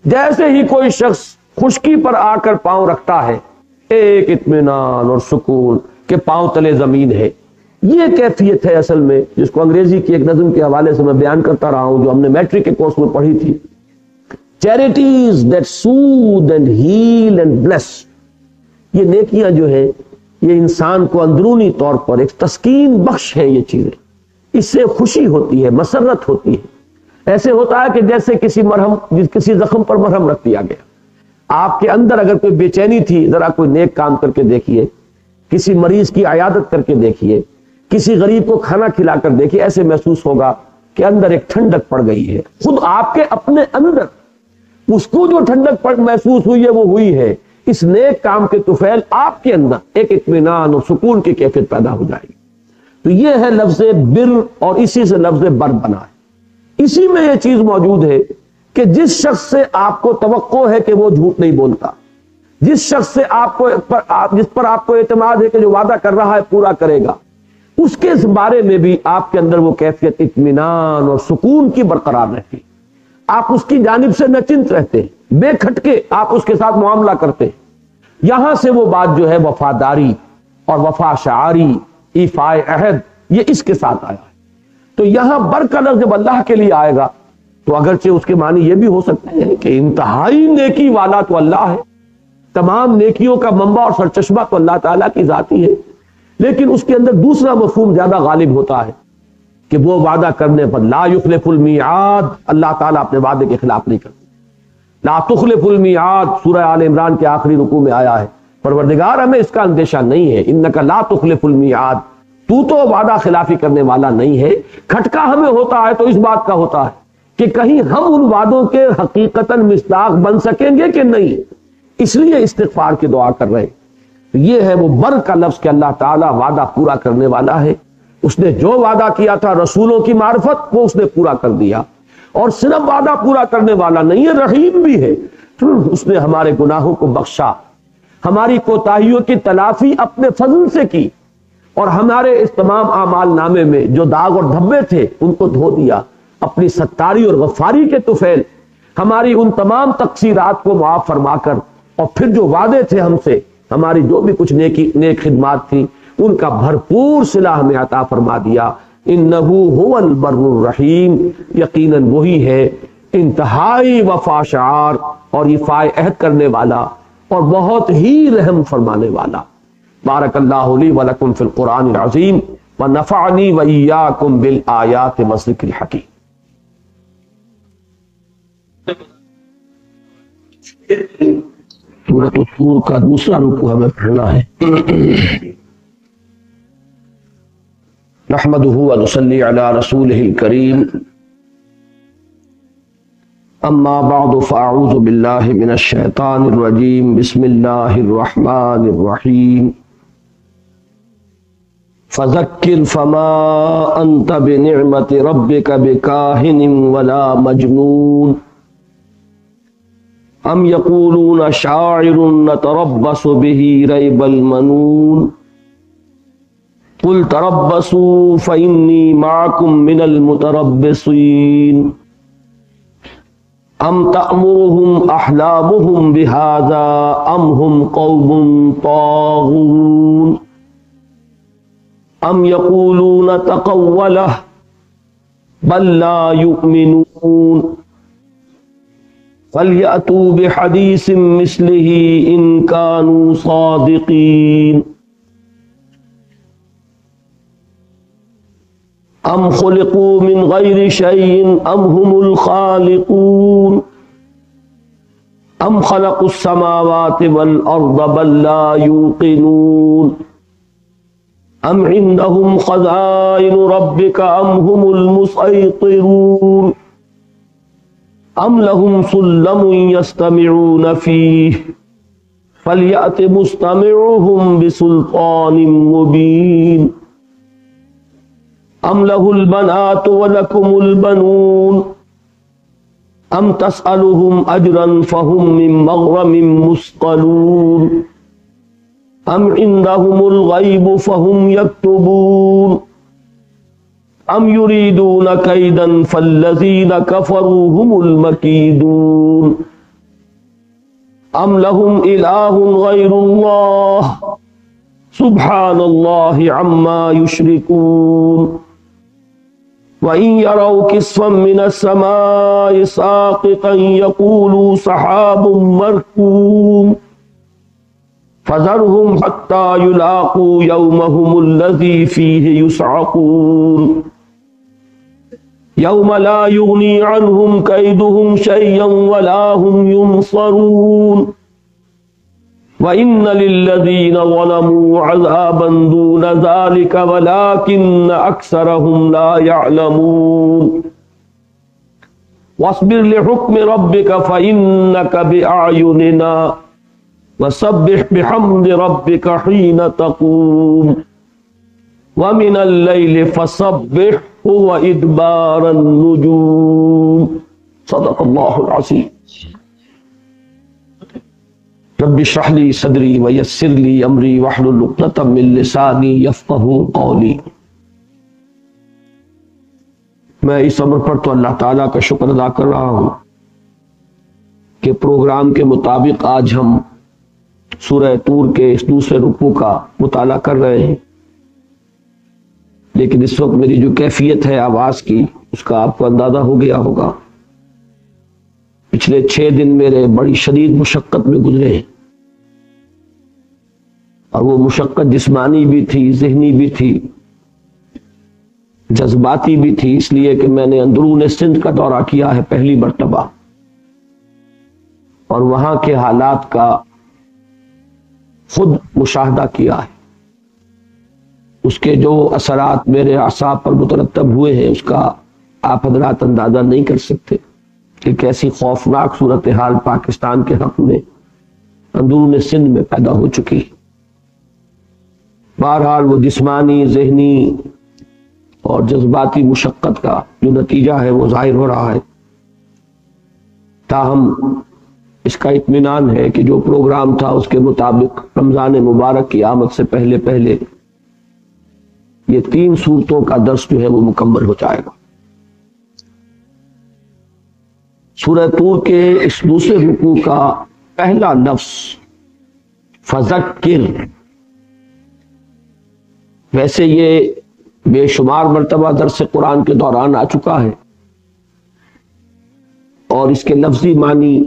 جیسے ہی کوئی شخص خشکی پر آ کر پاؤں رکھتا ہے، ایک اطمینان اور سکون کہ پاؤں تلے زمین ہے. یہ کیفیت ہے اصل میں، جس کو انگریزی کی ایک نظم کے حوالے سے میں بیان کرتا رہا ہوں جو ہم نے میٹرک کے کورس میں پڑھی تھی. Charities that soothe and heal and bless, یہ نیکیاں جو ہیں یہ انسان کو اندرونی طور پر ایک تسکین بخش ہے. یہ چیزیں اس سے خوشی ہوتی ہے، مسرت ہوتی ہے. ایسے ہوتا ہے کہ جیسے کسی زخم پر مرہم رکھ دیا گیا. آپ کے اندر اگر کوئی بے چینی تھی، ذرا کوئی نیک کام کر کے دیکھیے، کسی مریض کی عیادت کر کے دیکھیے، کسی غریب کو کھانا کھلا کر دیکھیے، ایسے محسوس ہوگا کہ اندر ایک ٹھنڈک پڑ گئی ہے. خود آپ کے اپنے اندر اس کو جو ٹھنڈک محسوس ہوئی ہے وہ ہوئی ہے. اس نیک کام کے طفیل آپ کے اندر ایک اطمینان اور سکون کی کیفیت پیدا ہو جائے گی. تو یہ ہے لفظ بر، اور اسی سے لفظ بر بنا ہے. اسی میں یہ چیز موجود ہے کہ جس شخص سے آپ کو توقع ہے کہ وہ جھوٹ نہیں بولتا، جس شخص سے جس پر آپ کو اعتماد ہے کہ جو وعدہ کر رہا ہے پورا کرے گا، اس کے بارے میں بھی آپ کے اندر وہ کیفیت اطمینان اور سکون کی برقرار رہتی. آپ اس کی جانب سے نچنت رہتے ہیں، بے کھٹکے آپ اس کے ساتھ معاملہ کرتے ہیں. یہاں سے وہ بات جو ہے وفاداری اور وفا شعاری، ایفاء عہد، یہ اس کے ساتھ آیا ہے. تو یہاں بر کا لفظ جب اللہ کے لیے آئے گا تو اگرچہ اس کے معنی یہ بھی ہو سکتے ہیں کہ انتہائی نیکی والا تو اللہ ہے، تمام نیکیوں کا منبع اور سرچشمہ تو اللہ تعالیٰ کی ذات ہی ہے، لیکن اس کے اندر دوسرا مفہوم زیادہ غالب ہوتا ہے کہ وہ وعدہ کرنے پر لا یخلف المیعاد، اللہ تعالیٰ اپنے وعدے کے خلاف نہیں کرتے. لا تخلف المیعاد سورہ آل عمران کے آخری رکوع میں آیا ہے. پروردگار ہمیں اس کا اندیشہ نہیں ہے، انک لا تخلف المیعاد، تو وعدہ خلافی کرنے والا نہیں ہے. کھٹکا ہمیں ہوتا ہے تو اس بات کا ہوتا ہے کہ کہیں ہم ان وعدوں کے حقیقتاً مصداق بن سکیں گے کہ نہیں، اس لیے استغفار کی دعا کر رہے ہیں یہ ہے وہ بر کا لفظ کہ اللہ تعالیٰ وعدہ پورا کرنے والا ہے. اس نے جو وعدہ کیا تھا رسولوں کی معرفت وہ اس نے پورا کر دیا. اور صرف وعدہ پورا کرنے والا نہیں ہے، رحیم بھی ہے. اس نے ہمارے گناہوں کو بخشا، ہماری کوتاہیوں کی تلافی اپنے فضل سے کی، اور ہمارے اس تمام اعمال نامے میں جو داغ اور دھبے تھے ان کو دھو دیا اپنی ستاری اور غفاری کے طفیل. ہماری ان تمام تقصیرات کو معاف فرما کر، اور پھر جو وعدے تھے ہم سے، ہماری جو بھی کچھ نیک خدمات تھی ان کا بھرپور صلہ ہمیں عطا فرما دیا. انہو هو البر الرحیم، یقیناً وہی ہے انتہائی وفا شعار اور ایفائے عہد کرنے والا اور بہت ہی رحم فرمانے والا. بارک اللہ لی ولکم فی القرآن العظیم ونفعنی وإیاکم بالآیات والذکر الحکیم. سورۃ الطور کا دوسرا رکوع ہمیں پڑھنا ہے. نحمده ونصلی علی رسولہ الکریم. اما بعد فاعوذ باللہ من الشیطان الرجیم. بسم اللہ الرحمن الرحیم. فذکر فما انت بنعمت ربک بکاہن ولا مجنون. ام یقولون شاعر نتربص به ریب المنون. قل تربصوا فإني معكم من المتربصين. ام تأمرهم أحلامهم بهذا ام هم قوم طاغون. ام يقولون تقوله بل لا يؤمنون. فليأتوا بحديث مثله إن كانوا صادقين. ام خلقوا من غیر شیء ام هم الخالقون. ام خلقوا السماوات والارض بل لا یوقنون. ام عندهم خزائن ربک ام هم المسیطرون. ام لهم سلم یستمعون فیہ فلیأت مستمعهم بسلطان مبین. ام له البنات ولکم البنون. ام تسألهم اجرا فهم من مغرم مثقلون. ام عندهم الغیب فهم یکتبون. ام یریدون کیدا فالذین کفروا هم المکیدون. ام لهم الہ غیر اللہ سبحان اللہ عما یشرکون. وَإِن يَرَوْا كِسْفًا مِّنَ السَّمَاءِ سَاقِطًا يَقُولُوا سَحَابٌ مَّرْكُومٌ. فَذَرْهُمْ حَتَّى يُلَاقُوا يَوْمَهُمُ الَّذِي فِيهِ يُصْعَقُونَ. يَوْمَ لَا يُغْنِي عَنْهُمْ كَيْدُهُمْ شَيْئًا وَلَا هُمْ يُنصَرُونَ. وَإِنَّ لِلَّذِينَ ظَلَمُوا عَذَابًا دُونَ ذَلِكَ وَلَكِنَّ أَكْثَرَهُمْ لَا يَعْلَمُونَ. وَاصْبِرْ لِحُكْمِ رَبِّكَ فَإِنَّكَ بِأَعْيُنِنَا وَسَبِّحْ بِحَمْدِ رَبِّكَ حِينَ تَقُومُ. وَمِنَ اللَّيْلِ فَسَبِّحْهُ وَإِدْبَارَ النُّجُومِ. صدق اللہ العظیم. رب اشرح لي صدری ویسر لي امری واحلل عقدۃ من لسانی یفقهوا قولی. میں اس امر پر تو اللہ تعالیٰ کا شکر ادا کر رہا ہوں کہ پروگرام کے مطابق آج ہم سورہ طور کے اس دوسرے رکوع کا مطالعہ کر رہے ہیں. لیکن اس وقت میری جو کیفیت ہے آواز کی اس کا آپ کو اندازہ ہو گیا ہوگا. پچھلے 6 دن میرے بڑی شدید مشقت میں گزرے ہیں، اور وہ مشقت جسمانی بھی تھی، ذہنی بھی تھی، جذباتی بھی تھی، اس لیے کہ میں نے اندرون سندھ کا دورہ کیا ہے پہلی مرتبہ، اور وہاں کے حالات کا خود مشاہدہ کیا ہے. اس کے جو اثرات میرے اعصاب پر مترتب ہوئے ہیں اس کا آپ حضرات اندازہ نہیں کر سکتے کہ کیسی خوفناک صورتحال پاکستان کے حق میں اندرون سندھ میں پیدا ہو چکی. بہرحال وہ جسمانی، ذہنی اور جذباتی مشقت کا جو نتیجہ ہے وہ ظاہر ہو رہا ہے، تاہم اس کا اطمینان ہے کہ جو پروگرام تھا اس کے مطابق رمضان مبارک کی آمد سے پہلے پہلے یہ 3 سورتوں کا درس جو ہے وہ مکمل ہو جائے گا۔ سورہ طور کے اس دوسرے رکوع کا پہلا لفظ فذکر، ویسے یہ بے شمار مرتبہ درس قرآن کے دوران آ چکا ہے اور اس کے لفظی معنی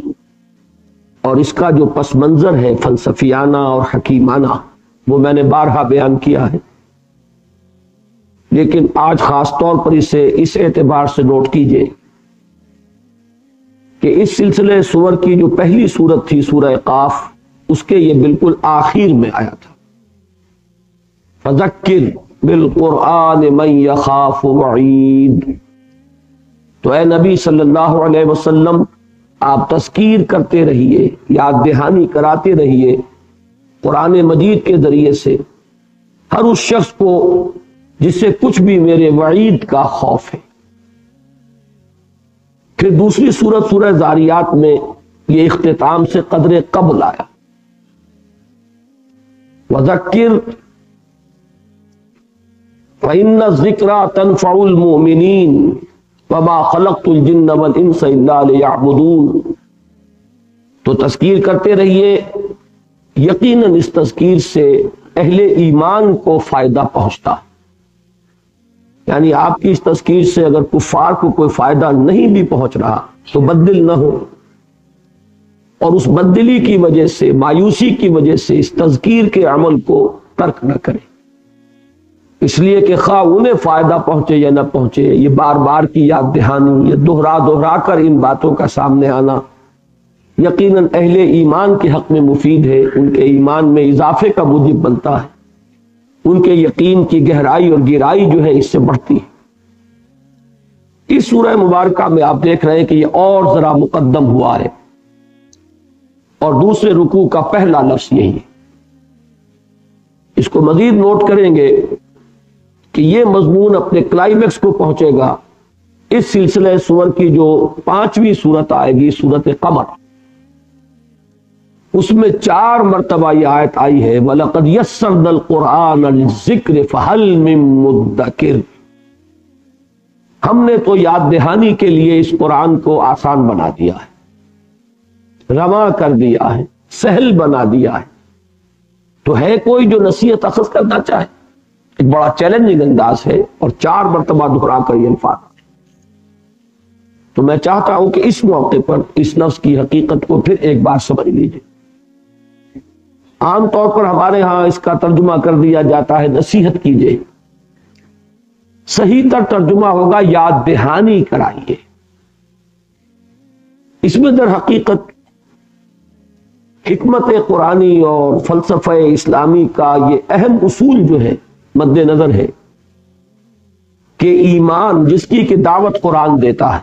اور اس کا جو پس منظر ہے فلسفیانہ اور حکیمانہ وہ میں نے بارہا بیان کیا ہے، لیکن آج خاص طور پر اسے اس اعتبار سے نوٹ کیجئے کہ اس سلسلے سور کی جو پہلی سورت تھی سورہ قاف، اس کے یہ بالکل آخر میں آیا تھا، فذکر بالقرآن من یخاف وعید۔ تو اے نبی صلی اللہ علیہ وسلم آپ تذکیر کرتے رہیے، یاد دہانی کراتے رہیے قرآن مجید کے ذریعے سے ہر اس شخص کو جس سے کچھ بھی میرے وعید کا خوف ہے۔ پھر دوسری سورت سورہ ذاریات میں یہ اختتام سے قدر قبل آیا، وذکر فإن الذکرى تنفع المؤمنین وما خلقت الجن والانس الا لیعبدون۔ تو تذکیر کرتے رہیے، یقیناً اس تذکیر سے اہل ایمان کو فائدہ پہنچتا، یعنی آپ کی اس تذکیر سے اگر کفار کو کوئی فائدہ نہیں بھی پہنچ رہا تو بددل نہ ہو، اور اس بددلی کی وجہ سے، مایوسی کی وجہ سے اس تذکیر کے عمل کو ترک نہ کریں، اس لیے کہ خواہ انہیں فائدہ پہنچے یا نہ پہنچے، یہ بار بار کی یاد دہانی، یہ دوہرا دوہرا کر ان باتوں کا سامنے آنا یقیناً اہل ایمان کے حق میں مفید ہے، ان کے ایمان میں اضافے کا موجب بنتا ہے، ان کے یقین کی گہرائی اور گہرائی جو ہے اس سے بڑھتی ہے۔ اس سورہ مبارکہ میں آپ دیکھ رہے ہیں کہ یہ اور ذرا مقدم ہوا ہے، اور دوسرے رکوع کا پہلا لفظ یہی ہے۔ اس کو مزید نوٹ کریں گے کہ یہ مضمون اپنے کلائمیکس کو پہنچے گا اس سلسلے سور کی جو 5ویں سورت آئے گی، سورت قمر، اس میں 4 مرتبہ یہ آیت آئی ہے وَلَقَدْ يَسَّرْنَا الْقُرْآنَ لِلذِّكْرِ فَهَلْ مِن مُدَّكِرٍ۔ ہم نے تو یاد دہانی کے لیے اس قرآن کو آسان بنا دیا ہے، رواں کر دیا ہے، سہل بنا دیا ہے، تو ہے کوئی جو نصیحت اخذ کرنا چاہے؟ ایک بڑا چیلنجنگ انداز ہے، اور 4 مرتبہ دہرا کر یہ الفاظ۔ تو میں چاہتا ہوں کہ اس موقع پر اس لفظ کی حقیقت کو پھر ایک بار سمجھ لیجیے۔ عام طور پر ہمارے ہاں اس کا ترجمہ کر دیا جاتا ہے نصیحت کیجیے، صحیح تر ترجمہ ہوگا یاد دہانی کرائیے۔ اس میں در حقیقت حکمت قرآنی اور فلسفہ اسلامی کا یہ اہم اصول جو ہے مد نظر ہے کہ ایمان جس کی دعوت قرآن دیتا ہے،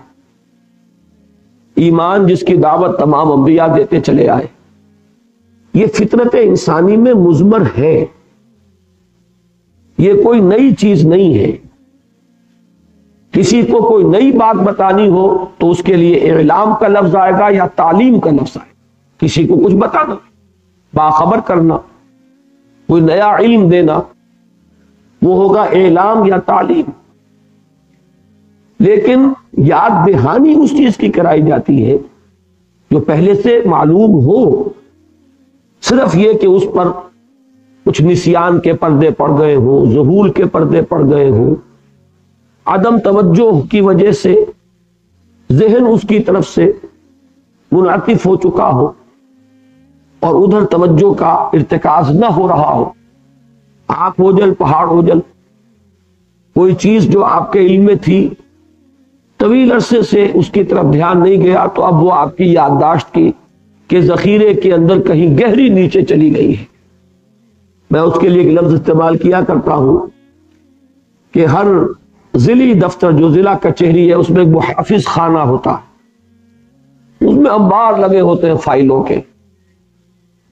ایمان جس کی دعوت تمام انبیاء دیتے چلے آئے، یہ فطرت انسانی میں مضمر ہے، یہ کوئی نئی چیز نہیں ہے۔ کسی کو کوئی نئی بات بتانی ہو تو اس کے لیے اعلام کا لفظ آئے گا یا تعلیم کا لفظ آئے گا۔ کسی کو کچھ بتانا، باخبر کرنا، کوئی نیا علم دینا، وہ ہوگا اعلام یا تعلیم۔ لیکن یاد دہانی اس چیز کی کرائی جاتی ہے جو پہلے سے معلوم ہو، صرف یہ کہ اس پر کچھ نسیان کے پردے پڑ گئے ہوں، ذہول کے پردے پڑ گئے ہوں، عدم توجہ کی وجہ سے ذہن اس کی طرف سے منعطف ہو چکا ہو اور ادھر توجہ کا ارتکاز نہ ہو رہا ہو، آنکھ اوجل پہاڑ اوجل، کوئی چیز جو آپ کے علم میں تھی طویل عرصے سے اس کی طرف دھیان نہیں گیا، تو اب وہ آپ کی یادداشت کی کہ ذخیرے کے اندر کہیں گہری نیچے چلی گئی ہے۔ میں اس کے لیے ایک لفظ استعمال کیا کرتا ہوں کہ ہر ضلعی دفتر جو ضلع کچہری ہے اس میں ایک محافظ خانہ ہوتا ہے، اس میں انبار لگے ہوتے ہیں فائلوں کے،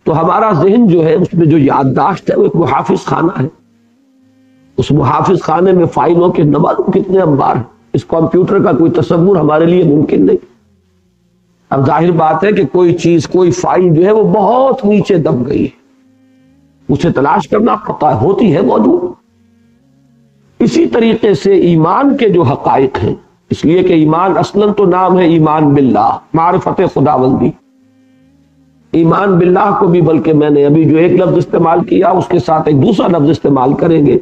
تو ہمارا ذہن جو ہے اس میں جو یادداشت ہے وہ ایک محافظ خانہ ہے، اس محافظ خانے میں فائلوں کے نہ معلوم کتنے انبار ہیں، اس کمپیوٹر کا کوئی تصور ہمارے لیے ممکن نہیں۔ اب ظاہر بات ہے کہ کوئی چیز، کوئی فائل جو ہے وہ بہت نیچے دب گئی ہے، اسے تلاش کرنا پڑتا ہے، ہوتی ہے موجود۔ اسی طریقے سے ایمان کے جو حقائق ہیں، اس لیے کہ ایمان اصلاً تو نام ہے ایمان باللہ، معرفت خداوندی۔ ایمان باللہ کو بھی بلکہ میں نے ابھی جو ایک لفظ استعمال کیا اس کے ساتھ ایک دوسرا لفظ استعمال کریں گے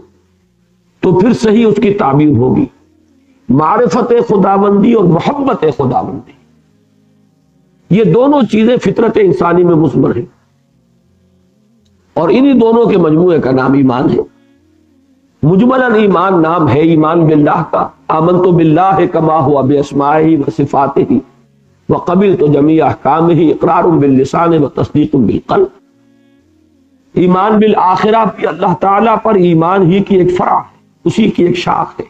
تو پھر صحیح اس کی تعبیر ہوگی۔ معرفت خداوندی اور محبت خداوندی، یہ دونوں چیزیں فطرت انسانی میں مثمر ہیں، اور انہی دونوں کے مجموعے کا نام ایمان ہے۔ مجملاً ایمان نام ہے ایمان باللہ کا، آمنت باللہ کما ہوا باسمائہ و صفاتہ وقبلت جمیع احکامہ اقرار باللسان و تصدیق بالقلب۔ ایمان بالآخرہ بھی اللہ تعالیٰ پر ایمان ہی کی ایک فرع ہے، اسی کی ایک شاخ ہے،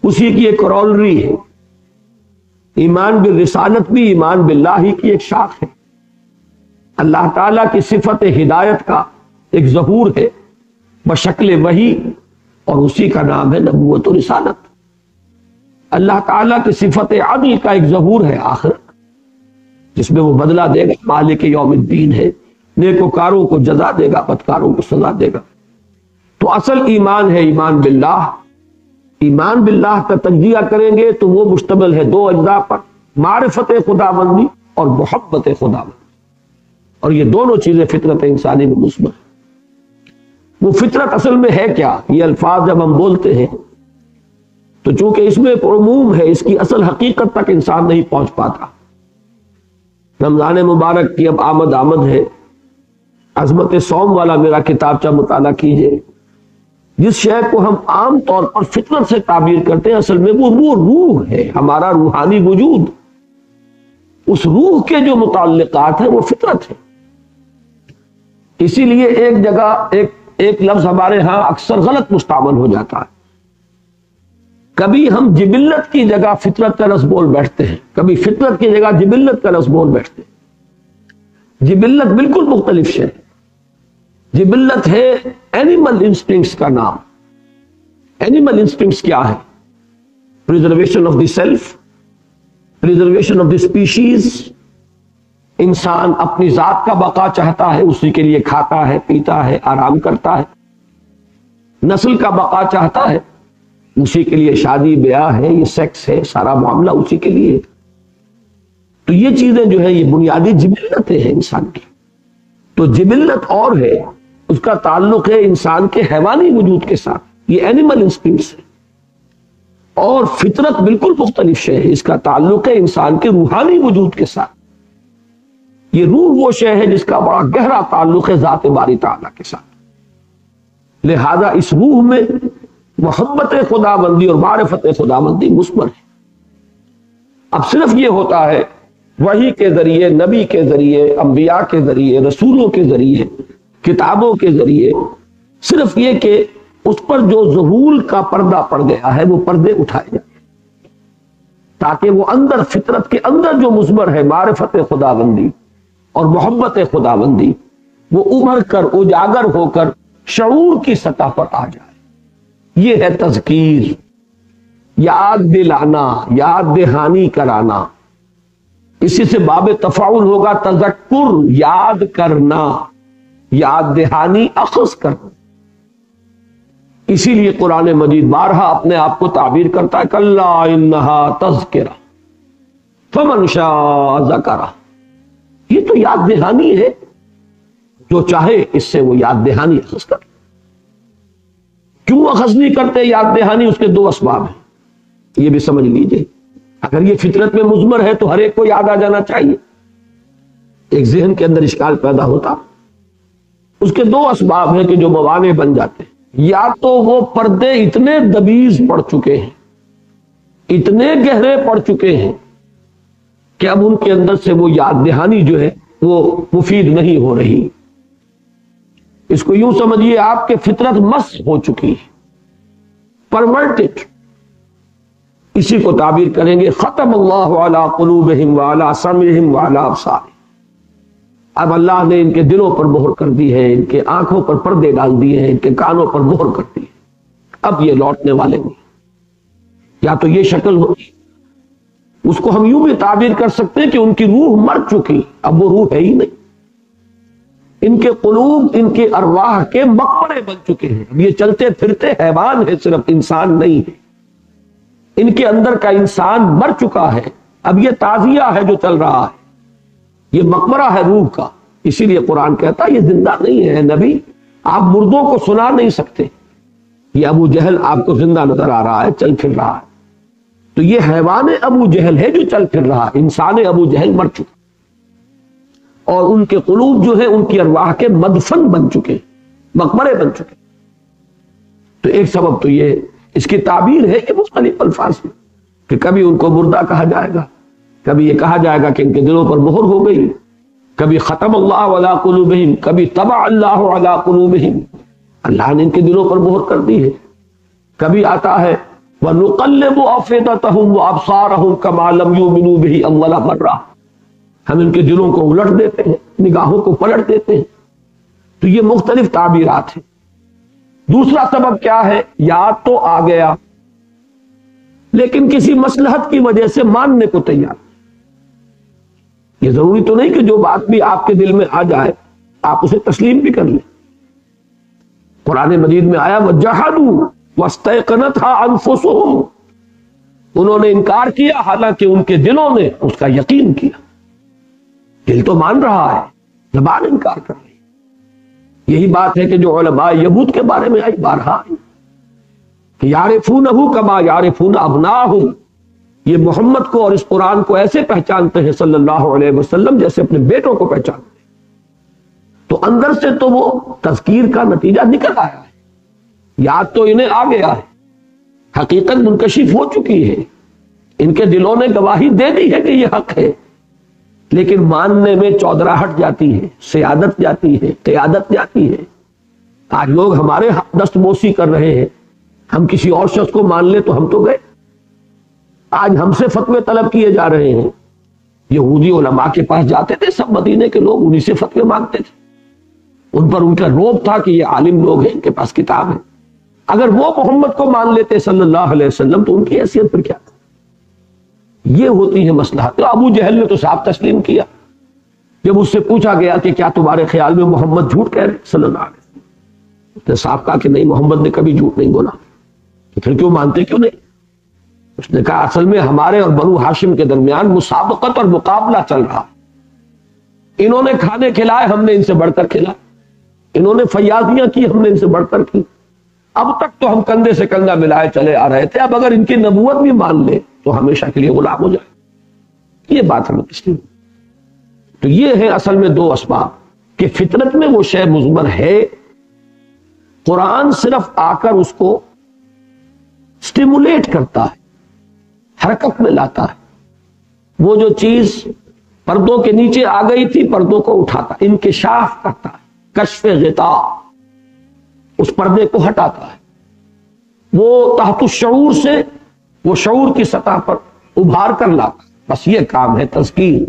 اسی کی ایک کورولری ہے۔ ایمان بالرسالت بھی ایمان باللہ ہی کی ایک شاخ ہے، اللہ تعالیٰ کی صفت ہدایت کا ایک ظہور ہے بشکل وحی، اور اسی کا نام ہے نبوت و رسالت۔ اللہ تعالیٰ کی صفت عدل کا ایک ظہور ہے آخرت، جس میں وہ بدلہ دے گا، مالک یوم الدین ہے، نیکوکاروں کو جزا دے گا، بدکاروں کو سزا دے گا۔ تو اصل ایمان ہے ایمان باللہ۔ ایمان باللہ کا تجزیہ کریں گے تو وہ مشتمل ہے دو اجزاء پر، معرفت خداوندی اور محبت خداوندی، اور یہ دونوں چیزیں فطرت انسانی میں مثمر ہیں۔ وہ فطرت اصل میں ہے کیا؟ یہ الفاظ جب ہم بولتے ہیں تو چونکہ اس میں ایک عموم ہے، اس کی اصل حقیقت تک انسان نہیں پہنچ پاتا۔ رمضان مبارک کی اب آمد ہے، عظمت صوم والا میرا کتابچہ مطالعہ کیجئے۔ جس شے کو ہم عام طور پر فطرت سے تعبیر کرتے ہیں، اصل میں وہ روح ہے، ہمارا روحانی وجود، اس روح کے جو متعلقات ہیں وہ فطرت ہے۔ اسی لیے ایک جگہ ایک لفظ ہمارے ہاں اکثر غلط مستعمل ہو جاتا ہے۔ کبھی ہم جبلت کی جگہ فطرت کا لفظ بول بیٹھتے ہیں، کبھی فطرت کی جگہ جبلت کا لفظ بول بیٹھتے ہیں۔ جبلت بالکل مختلف شے ہے۔ جبلت ہے اینیمل انسٹنکٹس کا نام۔ اینیمل انسٹنکٹس کیا ہے؟ Preservation of the self, preservation of the species. انسان اپنی ذات کا بقا چاہتا ہے، اسی کے لیے کھاتا ہے، پیتا ہے، آرام کرتا ہے۔ نسل کا بقا چاہتا ہے، اسی کے لیے شادی بیاہ ہے، یہ سیکس ہے، سارا معاملہ اسی کے لیے۔ تو یہ چیزیں جو ہے یہ بنیادی جبلتیں ہیں انسان کی۔ تو جبلت اور ہے، اس کا تعلق ہے انسان کے حیوانی وجود کے ساتھ، یہ اینیمل انسٹنکٹس ہے۔ اور فطرت بالکل مختلف شے ہے، اس کا تعلق ہے انسان کے روحانی وجود کے ساتھ۔ یہ روح وہ شے ہے جس کا بڑا گہرا تعلق ہے ذات باری تعالیٰ کے ساتھ۔ لہذا اس روح میں محبت خداوندی اور معرفت خداوندی مثمر ہے۔ اب صرف یہ ہوتا ہے وحی کے ذریعے، نبی کے ذریعے، انبیاء کے ذریعے، رسولوں کے ذریعے، کتابوں کے ذریعے، صرف یہ کہ اس پر جو ظہور کا پردہ پڑ گیا ہے وہ پردے اٹھائے جائیں، تاکہ وہ اندر فطرت کے اندر جو مثمر ہے معرفت خداوندی اور محبت خداوندی، وہ ابھر کر اجاگر ہو کر شعور کی سطح پر آ جائے۔ یہ ہے تذکیر، یاد دلانا، یاد دہانی کرانا۔ اسی سے باب تفاعل ہوگا تذکر، یاد کرنا، یاد دہانی اخذ کرنا۔ اسی لیے قرآن مجید بارہا اپنے آپ کو تعبیر کرتا ہے کلا انہا تذکرہ فمن شاء ذکرہ۔ یہ تو یاد دہانی ہے، جو چاہے اس سے وہ یاد دہانی اخذ کر۔ کیوں اخذ نہیں کرتے یاد دہانی؟ اس کے دو اسباب ہیں، یہ بھی سمجھ لیجئے۔ اگر یہ فطرت میں مضمر ہے تو ہر ایک کو یاد آ جانا چاہیے۔ ایک ذہن کے اندر اشکال پیدا ہوتا، اس کے دو اسباب ہیں کہ جو موانع بن جاتے ہیں۔ یا تو وہ پردے اتنے دبیز پڑ چکے ہیں، اتنے گہرے پڑ چکے ہیں کہ اب ان کے اندر سے وہ یاد دہانی جو ہے وہ مفید نہیں ہو رہی۔ اس کو یوں سمجھیے آپ کے فطرت مس ہو چکی ہے، پرورٹڈ۔ اسی کو تعبیر کریں گے ختم اللہ علی قلوبہم وعلی سمعہم وعلی ابصارہم۔ اب اللہ نے ان کے دلوں پر مہر کر دی ہے، ان کے آنکھوں پر پردے ڈال دیے ہیں، ان کے کانوں پر مہر کر دی ہے۔ اب یہ لوٹنے والے نہیں. یا تو یہ شکل ہوگی. اس کو ہم یوں بھی تعبیر کر سکتے ہیں کہ ان کی روح مر چکی، اب وہ روح ہے ہی نہیں. ان کے قلوب، ان کے ارواح کے مقبرے بن چکے ہیں. اب یہ چلتے پھرتے حیوان ہے، صرف انسان نہیں ہے. ان کے اندر کا انسان مر چکا ہے. اب یہ تعزیہ ہے جو چل رہا ہے، یہ مقبرہ ہے روح کا. اسی لیے قرآن کہتا ہے یہ زندہ نہیں ہے نبی، آپ مردوں کو سنا نہیں سکتے. یہ ابو جہل آپ کو زندہ نظر آ رہا ہے، چل پھر رہا ہے. تو یہ حیوان ابو جہل ہے جو چل پھر رہا ہے. انسان ابو جہل مر چکا، اور ان کے قلوب جو ہے ان کی ارواح کے مدفن بن چکے، مقبرے بن چکے. تو ایک سبب تو یہ اس کی تعبیر ہے کہ مختلف الفاظ میں کہ کبھی ان کو مردہ کہا جائے گا، کبھی یہ کہا جائے گا کہ ان کے دلوں پر مہر ہو گئی، کبھی ختم اللہ علی قلوبہم، کبھی طبع اللہ علی قلوبہم، اللہ نے ان کے دلوں پر مہر کر دی ہے. کبھی آتا ہے وَنُقَلِّبُ أَفْئِدَتَهُمْ وَأَبْصَارَهُمْ كَمَا لَمْ يُؤْمِنُوا بِهِ أَوَّلَ مَرَّةٍ، ہم ان کے دلوں کو الٹ دیتے ہیں، نگاہوں کو پلٹ دیتے ہیں. تو یہ مختلف تعبیرات ہیں. دوسرا سبب کیا ہے؟ یاد تو آ گیا لیکن کسی مصلحت کی وجہ سے ماننے کو تیار. یہ ضروری تو نہیں کہ جو بات بھی آپ کے دل میں آ جائے آپ اسے تسلیم بھی کر لیں. قرآن مجید میں آیا وَجَحَدُوا وَاسْتَيْقَنَتْهَا أَنفُسُهُمْ، انہوں نے انکار کیا حالانکہ ان کے دلوں نے اس کا یقین کیا. دل تو مان رہا ہے، زبان انکار کر رہی. یہی بات ہے کہ جو علماء یہود کے بارے میں آئی بارہا کہ یعرفونہ کما یعرفون ابناہم، یہ محمد کو اور اس قرآن کو ایسے پہچانتے ہیں صلی اللہ علیہ وسلم جیسے اپنے بیٹوں کو پہچانتے ہیں. تو اندر سے تو وہ تذکیر کا نتیجہ نکل آیا ہے، یاد تو انہیں آ گیا ہے، حقیقت منکشف ہو چکی ہے، ان کے دلوں نے گواہی دے دی ہے کہ یہ حق ہے، لیکن ماننے میں چودراہٹ جاتی ہے، سیادت جاتی ہے، قیادت جاتی ہے. آج لوگ ہمارے دست بوسی کر رہے ہیں، ہم کسی اور شخص کو مان لے تو ہم تو گئے. آج ہم سے فتوے طلب کیے جا رہے ہیں. یہودی علماء کے پاس جاتے تھے سب مدینے کے لوگ، انہی سے فتوے مانگتے تھے. ان پر ان کا روب تھا کہ یہ عالم لوگ ہیں، ان کے پاس کتاب ہے. اگر وہ محمد کو مان لیتے صلی اللہ علیہ وسلم تو ان کی حیثیت پر کیا تھا؟ یہ ہوتی ہے مصلحت. تو ابو جہل نے تو صاحب تسلیم کیا. جب اس سے پوچھا گیا کہ کیا تمہارے خیال میں محمد جھوٹ کہہ رہے صلی اللہ علیہ وسلم، اس نے صاحب کہا کہ نہیں، محمد نے کبھی جھوٹ نہیں بولا. تو پھر کیوں مانتے کیوں نہیں؟ اس نے کہا اصل میں ہمارے اور بنو ہاشم کے درمیان مسابقت اور مقابلہ چل رہا. انہوں نے کھانے کھلائے، ہم نے ان سے بڑھ کر کھلائے. انہوں نے فیاضیاں کی، ہم نے ان سے بڑھ کر کی. اب تک تو ہم کندھے سے کندھا ملائے چلے آ رہے تھے، اب اگر ان کی نبوت بھی مان لے تو ہمیشہ کے لیے غلام ہو جائے. یہ بات ہمیں کس لیے؟ تو یہ ہے اصل میں دو اسباب کہ فطرت میں وہ شے مضمر ہے، قرآن صرف آ کر اس کو سٹیمولیٹ کرتا ہے، حرکت میں لاتا ہے. وہ جو چیز پردوں کے نیچے آ گئی تھی پردوں کو اٹھاتا، انکشاف کرتا ہے، کشف غطاء، اس پردے کو ہٹاتا ہے. وہ تحت الشعور سے وہ شعور کی سطح پر ابھار کر لاتا. بس یہ کام ہے تذکیر.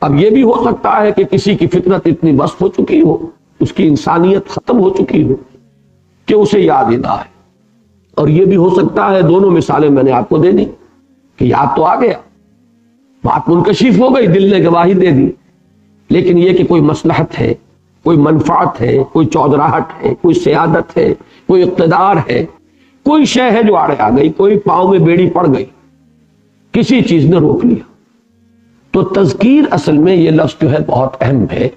اب یہ بھی ہو سکتا ہے کہ کسی کی فطرت اتنی مست ہو چکی ہو، اس کی انسانیت ختم ہو چکی ہو کہ اسے یاد ہی نہ ہے. اور یہ بھی ہو سکتا ہے، دونوں مثالیں میں نے آپ کو دے دی کہ یاد تو آ گیا، بات منکشف ہو گئی، دل نے گواہی دے دی، لیکن یہ کہ کوئی مصلحت ہے، کوئی منفعت ہے، کوئی چودراہٹ ہے، کوئی سیادت ہے، کوئی اقتدار ہے، کوئی شے ہے جو آڑے آ گئی، کوئی پاؤں میں بیڑی پڑ گئی، کسی چیز نے روک لیا. تو تذکیر اصل میں یہ لفظ جو ہے بہت اہم ہے.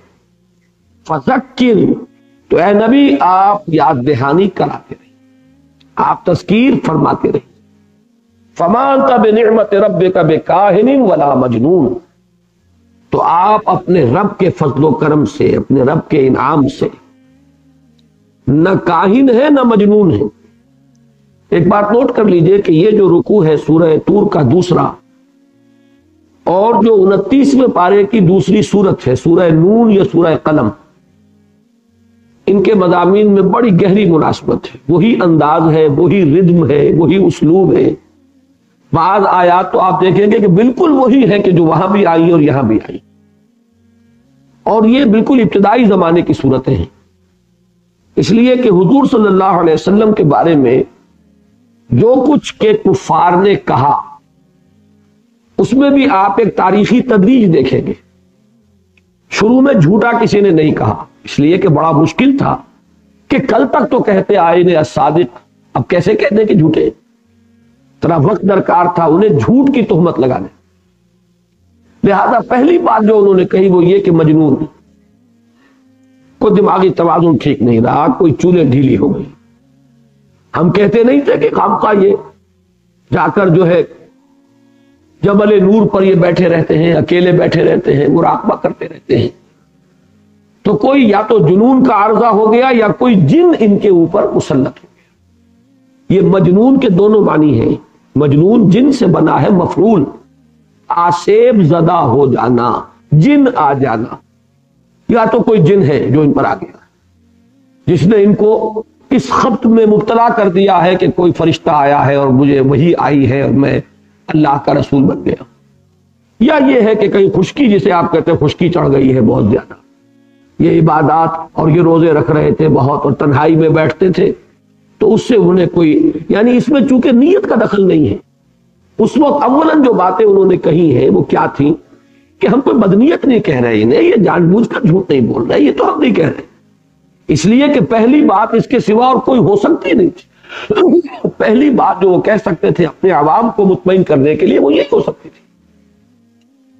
فذکر، تو اے نبی آپ یاد دہانی کراتے رہے، آپ تذکیر فرماتے رہے. فما انت بنعمت ربک بکاہن ولا مجنون، تو آپ اپنے رب کے فضل و کرم سے، اپنے رب کے انعام سے نہ کاہن ہے نہ مجنون ہے. ایک بات نوٹ کر لیجئے کہ یہ جو رکوع ہے سورہ طور کا دوسرا، اور جو 29ویں پارے کی دوسری سورت ہے سورہ نون یا سورہ قلم، ان کے مضامین میں بڑی گہری مناسبت ہے. وہی انداز ہے، وہی ردم ہے، وہی اسلوب ہے. بعض آیات تو آپ دیکھیں گے کہ بالکل وہی ہے کہ جو وہاں بھی آئی اور یہاں بھی آئی. اور یہ بالکل ابتدائی زمانے کی صورتیں ہیں، اس لیے کہ حضور صلی اللہ علیہ وسلم کے بارے میں جو کچھ کے کفار نے کہا اس میں بھی آپ ایک تاریخی تدریج دیکھیں گے. شروع میں جھوٹا کسی نے نہیں کہا، اس لیے کہ بڑا مشکل تھا کہ کل تک تو کہتے آئے نے الصادق، اب کیسے کہتے کہ جھوٹے؟ ترا وقت درکار تھا انہیں جھوٹ کی تہمت لگانے. لہذا پہلی بات جو انہوں نے کہی وہ یہ کہ مجنون، کوئی دماغی توازن ٹھیک نہیں رہا، کوئی چولے ڈھیلی ہو گئی. ہم کہتے نہیں تھے کہ خامخواہ یہ جا کر جو ہے جبل نور پر یہ بیٹھے رہتے ہیں، اکیلے بیٹھے رہتے ہیں، مراقبہ کرتے رہتے ہیں. تو کوئی یا تو جنون کا عارضہ ہو گیا یا کوئی جن ان کے اوپر مسلط ہو گیا. یہ مجنون کے دونوں معنی ہیں. مجنون جن سے بنا ہے، مفعول، آسیب زدہ ہو جانا، جن آ جانا. یا تو کوئی جن ہے جو ان پر آ گیا، جس نے ان کو اس خبط میں مبتلا کر دیا ہے کہ کوئی فرشتہ آیا ہے اور مجھے وہی آئی ہے اور میں اللہ کا رسول بن گیا. یا یہ ہے کہ کہیں خشکی، جسے آپ کہتے ہیں خشکی چڑھ گئی ہے بہت زیادہ. یہ عبادات اور یہ روزے رکھ رہے تھے بہت اور تنہائی میں بیٹھتے تھے، تو اس سے انہیں کوئی، یعنی اس میں چونکہ نیت کا دخل نہیں ہے. اس وقت اولاً جو باتیں انہوں نے کہی ہیں وہ کیا تھیں کہ ہم کوئی بدنیت نہیں کہہ رہے انہیں، یہ جان بوجھ کر جھوٹ نہیں بول رہے، یہ تو ہم نہیں کہہ رہے. اس لیے کہ پہلی بات اس کے سوا اور کوئی ہو سکتی نہیں تھی. پہلی بات جو وہ کہہ سکتے تھے اپنے عوام کو مطمئن کرنے کے لیے وہ یہی ہو سکتی تھی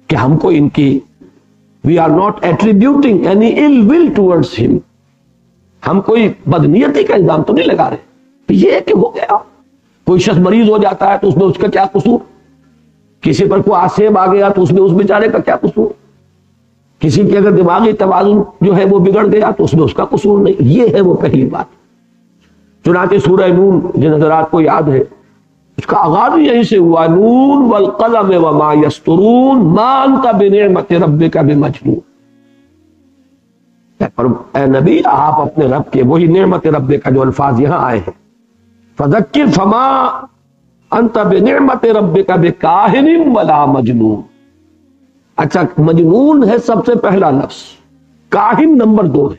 کہ ہم کو ان کی we are not attributing any ill will towards him، ہم کوئی بدنیتی کا الزام تو نہیں لگا رہے. یہ کہ ہو گیا، کوئی شخص مریض ہو جاتا ہے تو اس میں اس کا کیا قصور؟ کسی پر کوئی آسیب آ گیا تو اس میں اس بیچارے کا کیا قصور؟ کسی کے اگر دماغی توازن جو ہے وہ بگڑ گیا تو اس میں اس کا قصور نہیں. یہ ہے وہ پہلی بات. چنانچہ سورہ نون جن حضرات کو یاد ہے اس کا آغاز یہیں سے ہوا، نون والقلم وما یسطرون ما انت بنعمت ربک بمجنون. اے نبی آپ اپنے رب کے، وہی نعمت رب کا جو الفاظ یہاں آئے ہیں، فذکر فما انت بنعمت ربک بکاہن ولا مجنون. اچھا، مجنون ہے سب سے پہلا لفظ، کاہن نمبر 2 ہے.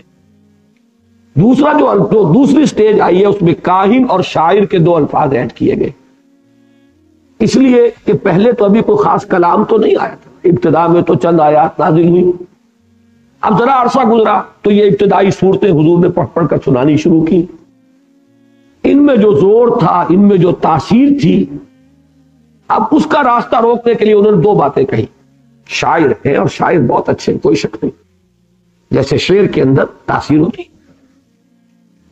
دوسرا جو دوسری سٹیج آئی ہے اس میں کاہن اور شاعر کے 2 الفاظ ایڈ کیے گئے، اس لیے کہ پہلے تو ابھی کوئی خاص کلام تو نہیں آیا تھا. ابتدا میں تو چند آیات نازل ہوئی. اب ذرا عرصہ گزرا تو یہ ابتدائی صورتیں حضور نے پڑھ پڑھ کر سنانی شروع کی. ان میں جو زور تھا، ان میں جو تاثیر تھی، اب اس کا راستہ روکنے کے لیے انہوں نے 2 باتیں کہی. شاعر ہے اور شاعر بہت اچھے، کوئی شک نہیں. جیسے شعر کے اندر تاثیر ہوتی،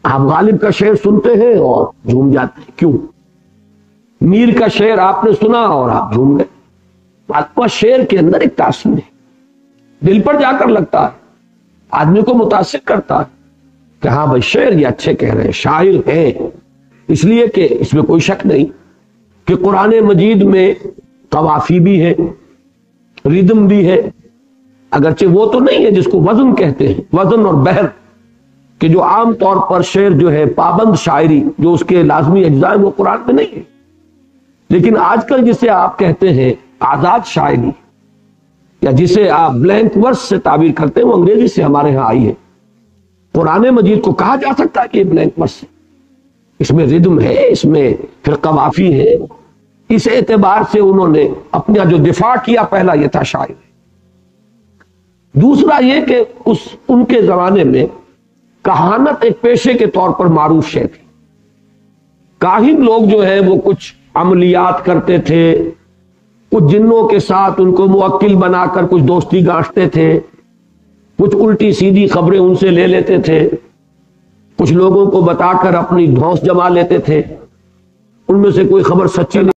آپ غالب کا شعر سنتے ہیں اور جھوم جاتے ہیں. کیوں؟ میر کا شعر آپ نے سنا اور آپ جھوم گئے. آپ شعر کے اندر ایک تاثیر ہے، دل پر جا کر لگتا ہے، آدمی کو متاثر کرتا ہے کہ ہاں بھائی شعر یہ اچھے کہہ رہے ہیں، شاعر ہیں. اس لیے کہ اس میں کوئی شک نہیں کہ قرآن مجید میں قوافی بھی ہے، ردم بھی ہے، اگرچہ وہ تو نہیں ہے جس کو وزن کہتے ہیں، وزن اور بحر، کہ جو عام طور پر شعر جو ہے پابند شاعری جو اس کے لازمی اجزاء وہ قرآن میں نہیں ہے. لیکن آج کل جسے آپ کہتے ہیں آزاد شاعری یا جسے آپ بلینک ورس سے تعبیر کرتے ہیں، وہ انگریزی سے ہمارے ہاں آئی ہے. قرآن مجید کو کہا جا سکتا ہے کہ یہ بلینک ورس ہے، اس میں ردم ہے، اس میں پھر قوافی ہے. اس اعتبار سے انہوں نے اپنا جو دفاع کیا پہلا یہ تھا شاعر. دوسرا یہ کہ ان کے زمانے میں کہانت ایک پیشے کے طور پر معروف شے تھی. کاہن لوگ جو ہیں وہ کچھ عملیات کرتے تھے، کچھ جنوں کے ساتھ ان کو موکل بنا کر کچھ دوستی گانٹتے تھے، کچھ الٹی سیدھی خبریں ان سے لے لیتے تھے، کچھ لوگوں کو بتا کر اپنی دھوس جما لیتے تھے. ان میں سے کوئی خبر سچی نہیں